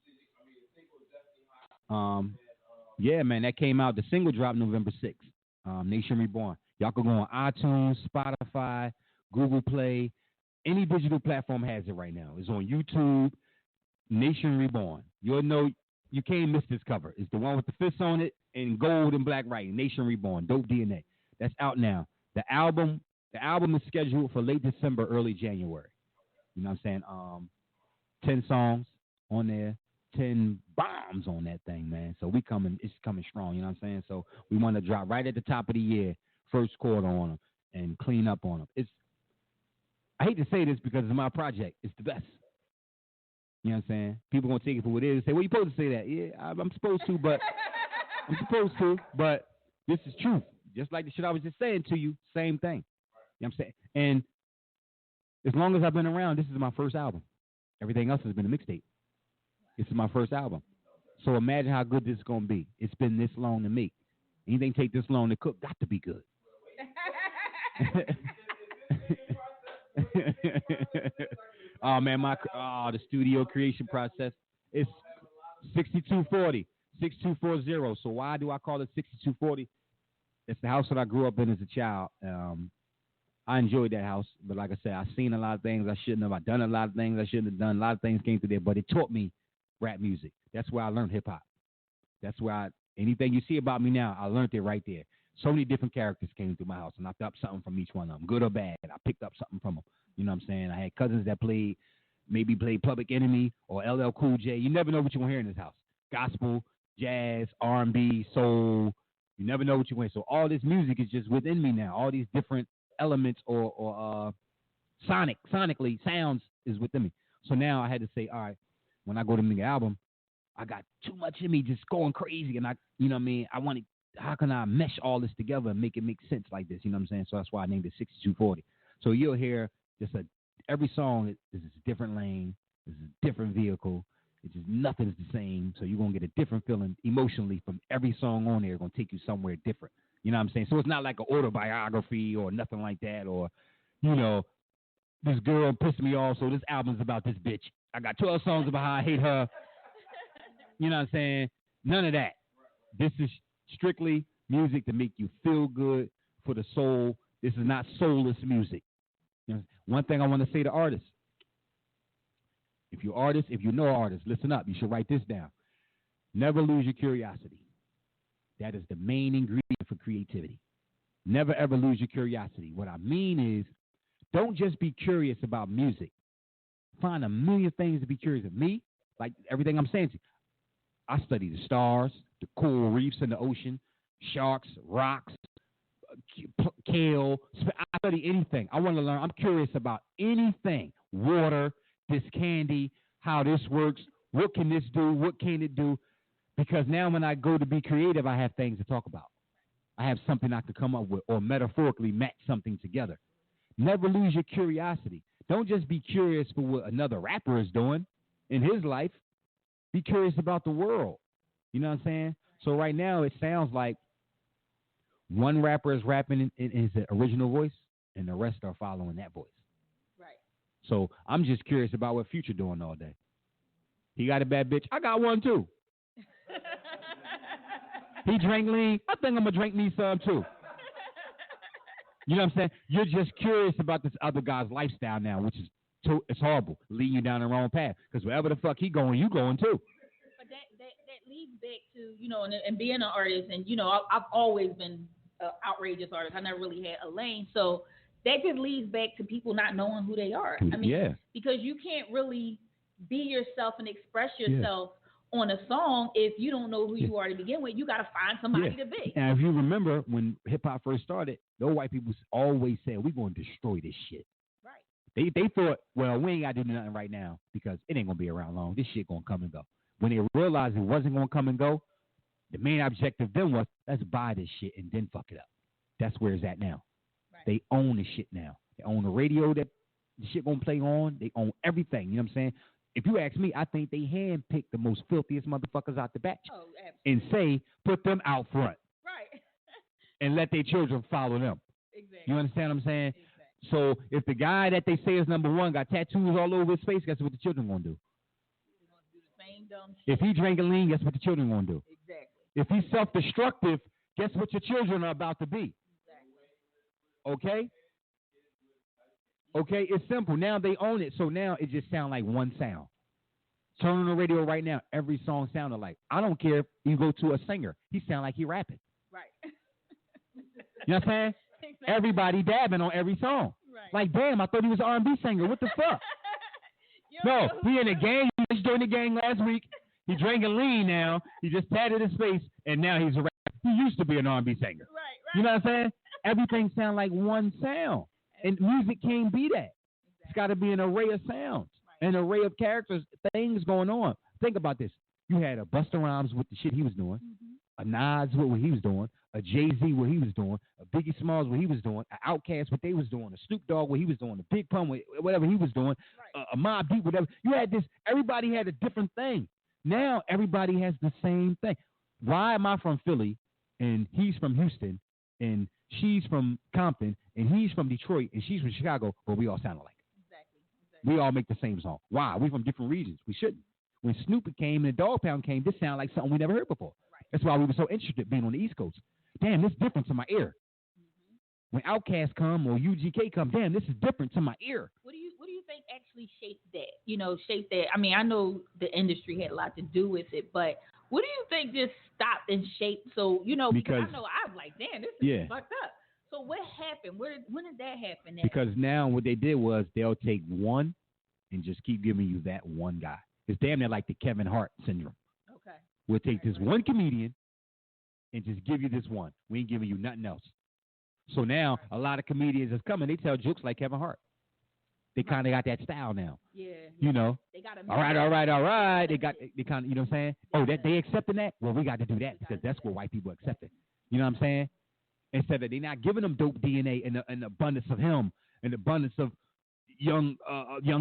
Yeah, man, that came out. The single dropped November 6th. Nation Reborn. Y'all can go on iTunes, Spotify, Google Play. Any digital platform has it right now. It's on YouTube. Nation Reborn. You'll know you can't miss this cover. It's the one with the fists on it in gold and black writing. Nation Reborn. Dope DNA. That's out now. The album is scheduled for late December, early January. You know what I'm saying? 10 songs on there, 10 bombs on that thing, man. So it's coming strong, you know what I'm saying? So we want to drop right at the top of the year, first quarter on them, and clean up on them. I hate to say this because it's my project. It's the best. You know what I'm saying? People going to take it for what it is and say, well, you're supposed to say that. Yeah, I'm supposed to, but this is truth. Just like the shit I was just saying to you, same thing. You know what I'm saying? And as long as I've been around, this is my first album. Everything else has been a mixtape. This is my first album. So imagine how good this is going to be. It's been this long to make. Anything take this long to cook, got to be good. Oh, man, the studio creation process. It's 6240. So why do I call it 6240? It's the house that I grew up in as a child. I enjoyed that house, but like I said, I've seen a lot of things I shouldn't have. I've done a lot of things I shouldn't have done. A lot of things came through there, but it taught me rap music. That's where I learned hip hop. That's where anything you see about me now, I learned it right there. So many different characters came through my house, and I picked up something from each one of them, good or bad. I picked up something from them. You know what I'm saying? I had cousins that played Public Enemy or LL Cool J. You never know what you're going to hear in this house. Gospel, jazz, R&B, soul. You never know what you're going to hear. So all this music is just within me now. All these different elements or sonically sounds is within me. So now I had to say, all right, when I go to make an album, I got too much in me just going crazy, and you know what I mean? I wanted, how can I mesh all this together and make it make sense like this? You know what I'm saying? So that's why I named it 6240. So you'll hear just every song is a different lane, is a different vehicle. It's just nothing's the same. So you're gonna get a different feeling emotionally from every song on there. It's gonna take you somewhere different. You know what I'm saying? So it's not like an autobiography or nothing like that, or, you know, this girl pissed me off, so this album's about this bitch. I got 12 songs about how I hate her. You know what I'm saying? None of that. This is strictly music to make you feel good for the soul. This is not soulless music. You know, one thing I want to say to artists, if you know artists, listen up. You should write this down. Never lose your curiosity. That is the main ingredient for creativity. Never, ever lose your curiosity. What I mean is, don't just be curious about music. Find a million things to be curious about. Me, like everything I'm saying to you, I study the stars, the coral reefs in the ocean, sharks, rocks, kale. I study anything. I want to learn. I'm curious about anything. Water, this candy, how this works. What can this do? What can it do? Because now when I go to be creative, I have things to talk about. I have something I could come up with or metaphorically match something together. Never lose your curiosity. Don't just be curious for what another rapper is doing in his life. Be curious about the world. You know what I'm saying? So right now it sounds like one rapper is rapping in his original voice and the rest are following that voice. Right. So I'm just curious about what Future doing all day. He got a bad bitch. I got one too. He drank lean. I think I'm going to drink me some too. You know what I'm saying? You're just curious about this other guy's lifestyle now, which is it's horrible, leading you down the wrong path. Because wherever the fuck he going, you going too. But that leads back to, you know, and being an artist, and, you know, I've always been outrageous artist. I never really had a lane. So that just leads back to people not knowing who they are. I mean, because you can't really be yourself and express yourself on a song if you don't know who you are to begin with. You got to find somebody to be. And if you remember when hip hop first started, those white people always said, "We're going to destroy this shit." Right. They thought, well, we ain't got to do nothing right now because it ain't going to be around long. This shit going to come and go. When they realized it wasn't going to come and go, the main objective then was, let's buy this shit and then fuck it up. That's where it's at now. Right. They own the shit now. They own the radio that the shit going to play on. They own everything. You know what I'm saying? If you ask me, I think they handpick the most filthiest motherfuckers out the batch and say, put them out front. Right. And let their children follow them. Exactly. You understand what I'm saying? Exactly. So if the guy that they say is number one got tattoos all over his face, guess what the children going to do? They're going to do the same dumb shit. If he drinking lean, guess what the children going to do? Exactly. If he's self-destructive, guess what your children are about to be? Exactly. Okay? Okay, it's simple. Now they own it, so now it just sounds like one sound. Turn on the radio right now, every song sounded like. I don't care if you go to a singer. He sound like he rapping. Right. You know what I'm saying? Exactly. Everybody dabbing on every song. Right. Like, damn, I thought he was an R&B singer. What the fuck? No, he in a gang. He just joined the gang last week. He drinking lean now. He just tatted his face, and now he's a rapper. He used to be an R&B singer. Right. You know what I'm saying? Everything sound like one sound. And music can't be that. It's got to be an array of sounds, an array of characters, things going on. Think about this. You had a Busta Rhymes with the shit he was doing, a Nas with what he was doing, a Jay-Z what he was doing, a Biggie Smalls what he was doing, an Outkast what they was doing, a Snoop Dogg what he was doing, a Big Pun whatever he was doing, a Mobb Deep whatever. You had this. Everybody had a different thing. Now everybody has the same thing. Why am I from Philly and he's from Houston and she's from Compton, and he's from Detroit, and she's from Chicago, but we all sound alike. Exactly. We all make the same song. Why? We from different regions. We shouldn't. When Snoop came and the Dog Pound came, this sounded like something we never heard before. Right. That's why we were so interested being on the East Coast. Damn, this is different to my ear. When Outkast come or UGK come, damn, this is different to my ear. What do you think actually shaped that? Shaped that. I mean, I know the industry had a lot to do with it, but what do you think just stopped and shaped? So, because I know I'm like, damn, this is fucked up. So what happened? When did that happen? Because now what they did was they'll take one and just keep giving you that one guy. It's damn near like the Kevin Hart syndrome. Okay. We'll take this one comedian and just give you this one. We ain't giving you nothing else. So now a lot of comedians is coming. They tell jokes like Kevin Hart. They kind of got that style now. Yeah. They got all right. They kind of, you know what I'm saying? Oh, that they accepting that? Well, we got to do that because that's what white people accept it. You know what I'm saying? Instead of they're not giving them dope DNA and an abundance of him and abundance of young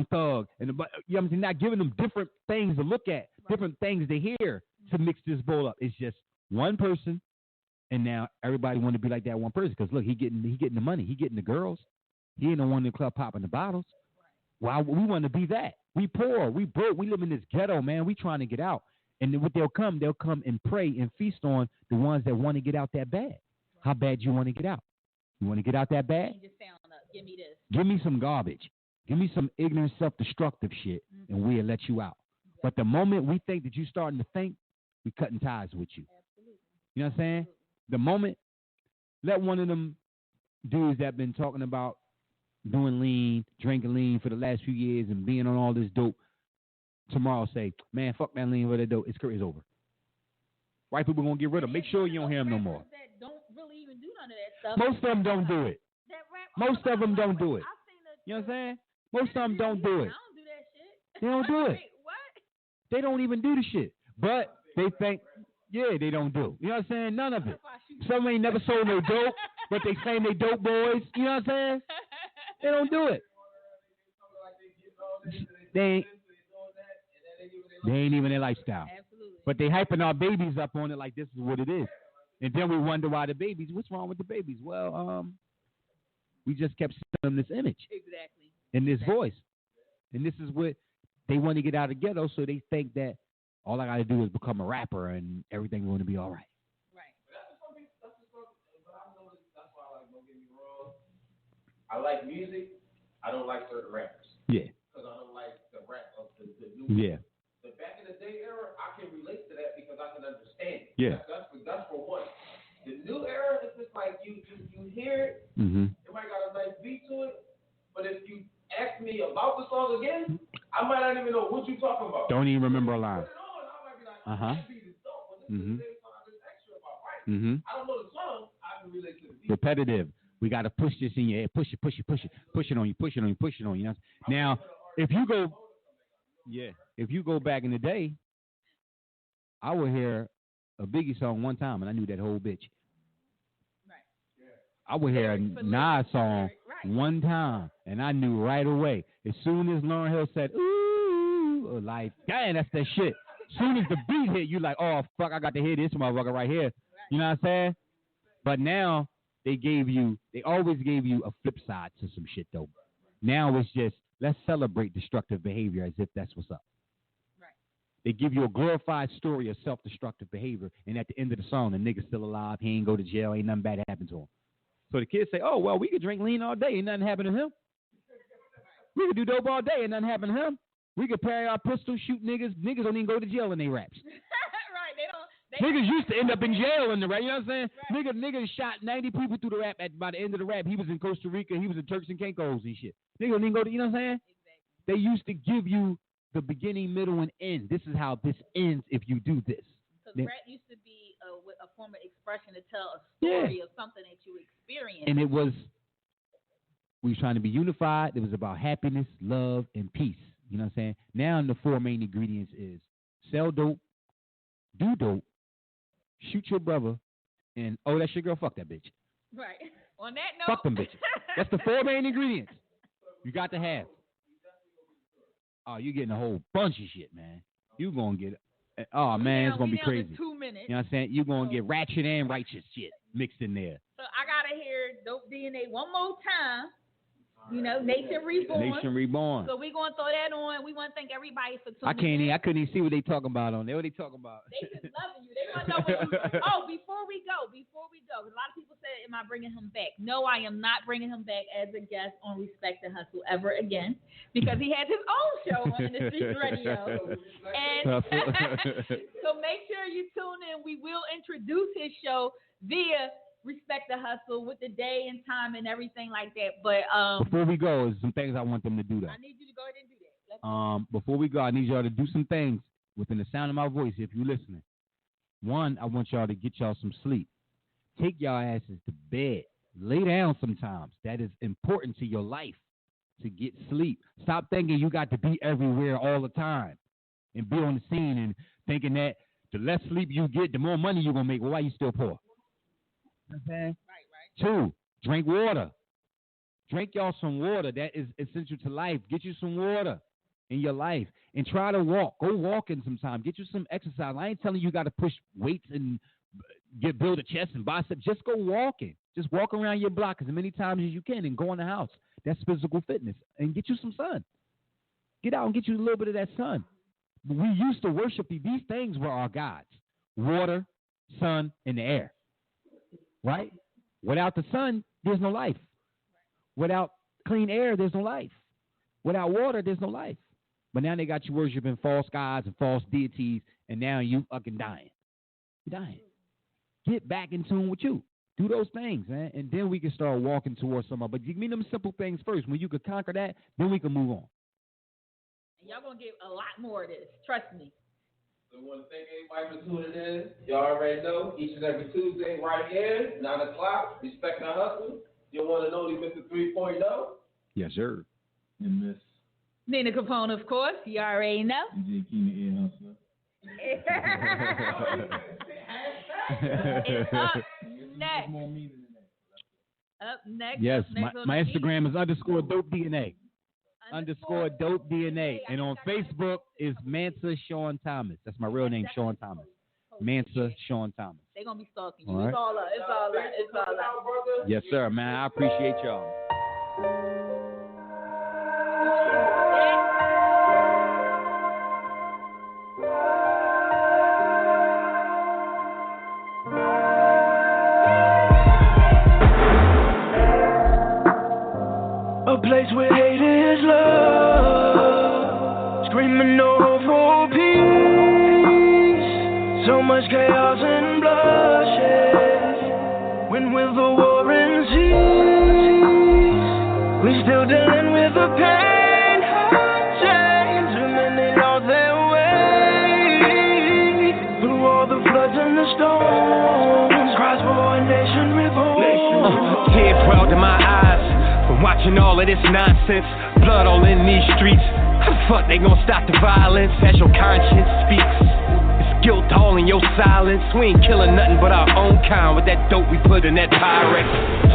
thug and they're not giving them different things to look at, different things to hear to mix this bowl up. It's just one person, and now everybody want to be like that one person because look, he getting the money, he getting the girls, he ain't the one in the club popping the bottles. Well, we want to be that. We poor, we broke, we live in this ghetto, man. We trying to get out, and then what they'll come and pray and feast on the ones that want to get out that bad. How bad you want to get out? You want to get out that bad? Give me this. Give me some garbage. Give me some ignorant, self-destructive shit, and we'll let you out. Exactly. But the moment we think that you're starting to think, we cutting ties with you. Absolutely. You know what I'm saying? Absolutely. The moment, let one of them dudes that been talking about doing lean, drinking lean for the last few years and being on all this dope, tomorrow say, man, fuck that lean with that dope. His career's over. White people going to get rid of him. Make sure you don't hear him no more. That don't really even do none of that stuff. Most of them don't do it. Most of them don't do it. You know what I'm saying? Most of them don't do it. I don't do that shit. They don't do it. Wait, what? They don't even do the shit. But they think, they don't do. You know what I'm saying? None of it. Some ain't never sold no dope, but they claim they dope boys. You know what I'm saying? They don't do it. They ain't even their lifestyle. Absolutely. But they hyping our babies up on it like this is what it is. And then we wonder why the babies, what's wrong with the babies? Well, we just kept seeing them this image. Exactly. And this voice. And this is what they want to get out of the ghetto, so they think that all I got to do is become a rapper and everything's going to be all right. Right. That's why don't get me wrong. I like music. I don't like certain rappers. Yeah. Because I don't like the rap of the new. Yeah. The back in the day era, I can relate to that because I can understand it. Yeah. That's for one. The new era is just like, you hear it. Mm-hmm. It might got a nice beat to it, but if you ask me about the song again, I might not even know what you're talking about. Don't even remember a line. Put it on, I might be like, Uh-huh. this beat is dope, but this is the song I just asked you about, right? Mm-hmm. I don't know the song, I can relate to the beat. Repetitive. We got to push this in your head. Push it on you. You know? Now, if you go back in the day, I would hear a Biggie song one time, and I knew that whole bitch. Right. I would hear a Nas song one time, and I knew right away. As soon as Lauryn Hill said, ooh, like, damn, that's that shit. As soon as the beat hit, you like, oh, fuck, I got to hear this motherfucker right here. You know what I'm saying? But now, they always gave you a flip side to some shit, though. Now it's just, let's celebrate destructive behavior as if that's what's up. Right. They give you a glorified story of self-destructive behavior, and at the end of the song, the nigga's still alive, he ain't go to jail, ain't nothing bad happened to him. So the kids say, oh, well, we could drink lean all day, ain't nothing happened to him. We could do dope all day, ain't nothing happened to him. We could carry our pistols, shoot niggas. Niggas don't even go to jail in they raps. Right, they don't. Niggas used to end up in jail in the rap, you know what I'm saying? Right. Niggas shot 90 people through the rap. By the end of the rap, he was in Costa Rica, he was in Turks and Caicos and shit. Niggas don't even go to, you know what I'm saying? Exactly. They used to give you the beginning, middle, and end. This is how this ends if you do this. Because rap used to be a form of expression to tell a story of something that you experienced. And we were trying to be unified. It was about happiness, love, and peace. You know what I'm saying? Now the four main ingredients is sell dope, do dope, shoot your brother, and oh, that's your girl, fuck that bitch. Right. On that note. Fuck them bitches. That's the four main ingredients you got to have. Oh, you're getting a whole bunch of shit, man. You gonna get, oh man, it's gonna be crazy. 2 minutes. You know what I'm saying? You're gonna get ratchet and righteous shit mixed in there. So I gotta hear Dope DNA one more time. You know, Nation Reborn. Nation Reborn. So we're going to throw that on. We want to thank everybody for tuning in. I couldn't even see what they talking about on there. What they talking about? They just loving you. They want to know what you... Oh, before we go, a lot of people said, am I bringing him back? No, I am not bringing him back as a guest on Respect the Hustle ever again, because he has his own show on the Street Radio. And so make sure you tune in. We will introduce his show via Respect the Hustle with the day and time and everything like that. But before we go, there's some things I want them to do. I need you to go ahead and do that. Before we go, I need y'all to do some things within the sound of my voice if you're listening. One, I want y'all to get y'all some sleep. Take y'all asses to bed. Lay down sometimes. That is important to your life, to get sleep. Stop thinking you got to be everywhere all the time and be on the scene and thinking that the less sleep you get, the more money you're going to make. Well, why you still poor? Okay. Right. 2, drink water. Drink y'all some water. That is essential to life. Get you some water in your life and try to walk. Go walking sometime. Get you some exercise. I ain't telling you got to push weights and build a chest and bicep. Just go walking. Just walk around your block as many times as you can and go in the house. That's physical fitness. And get you some sun. Get out and get you a little bit of that sun. We used to worship these things were our gods. Water, sun, and the air. Right? Without the sun, there's no life. Without clean air, there's no life. Without water, there's no life. But now they got you worshiping false gods and false deities, and now you fucking dying. You're dying. Get back in tune with you. Do those things, man, and then we can start walking towards somebody. But give me them simple things first. When you can conquer that, then we can move on. And y'all going to get a lot more of this. Trust me. So we want to thank everybody for tuning in. Y'all already know, each and every Tuesday right here, 9 o'clock, Respect the Hustle. You want to know Mr. 3.0? Yes, sir. And Miss Nina Capone, of course. You already know. DJ Keena Hustler. It's up next. Up next. Yes, next my Instagram is _DopeDNA. _DopeDNA. And on Facebook is Mansa Sean Thomas. That's my real name, Sean Thomas. Mansa Sean Thomas. They're going to be stalking you. All right. It's all up. It's all up. Yes, sir, man. I appreciate y'all. A place where hate is love, screaming no hope for peace. So much chaos and bloodshed. When will the war Z's. We still dealing with the pain, hurt, chains. Women, they lost their way. Through all the floods and the storms, cries for a nation reborn. Tears welled in my eyes from watching all of this nonsense. Blood all in these streets. How the fuck they gon' stop the violence as your conscience speaks? Guilt all in your silence. We ain't killing nothing but our own kind with that dope we put in that Pyrex.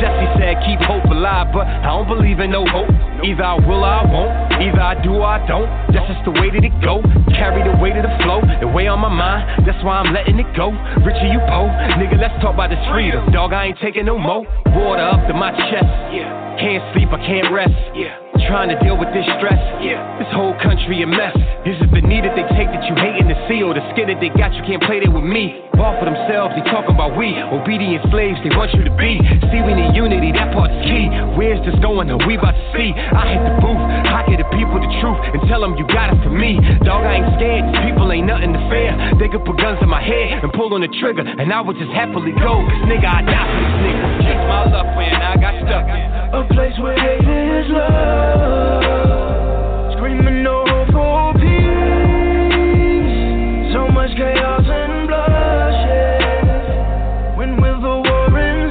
Jesse said keep hope alive, but I don't believe in no hope. Either I will or I won't. Either I do or I don't. That's just the way that it go. Carry the weight of the flow, the way on my mind. That's why I'm letting it go. Richer you po, nigga, let's talk about this freedom. Dog, I ain't taking no more. Water up to my chest. Can't sleep, I can't rest. Trying to deal with this stress. This whole country a mess. Is it the knee that they take that you hating to see, or the skin that they got you can't play there with me? Ball for themselves, they talking about we obedient slaves they want you to be. See, we need unity, that part's key. Where's this going? Are we about to see? I hit the booth, I get the people the truth and tell them you got it from me. Dog, I ain't scared, these people ain't nothing to fear. They could put guns in my head and pull on the trigger, and I would just happily go. Cause nigga, I die for these niggas. Kick my luck when I got stuck. A place where hate is love, screaming no hope for peace. So much chaos and bloodshed. When will the war end?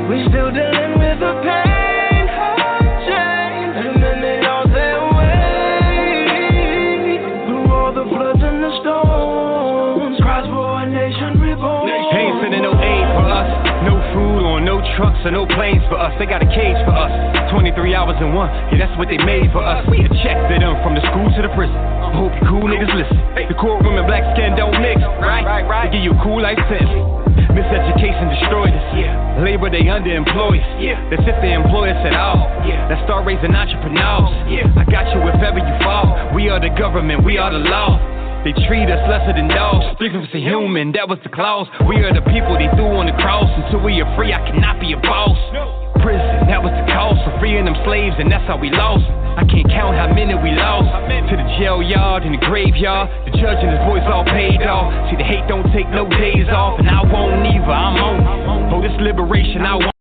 We still dealing with the pain, hurt, chains. And then they lost their way. Through all the floods and the storms, cries for a nation reborn. Ain't sending no aid for us. No food on no trucks or no planes for us. They got a cage for us. 23 hours in one. Yeah, that's what they made for us. We a check to them from the school to the prison. I hope you cool niggas listen. The courtroom and black skin don't mix, right? They give you a cool life sentence. Miseducation destroyed us. Labor, they underemployed us. That's if they employ us at all. Let's start raising entrepreneurs. I got you if ever you fall. We are the government, we are the law. They treat us lesser than dogs. 3% human, that was the clause. We are the people they threw on the cross. Until we are free, I cannot be a boss. Prison, that was the cost for freeing them slaves, and that's how we lost. I can't count how many we lost. To the jail yard and the graveyard. The judge and his boys all paid off. See, the hate don't take no days off, and I won't either. I'm on. Oh, this liberation I want.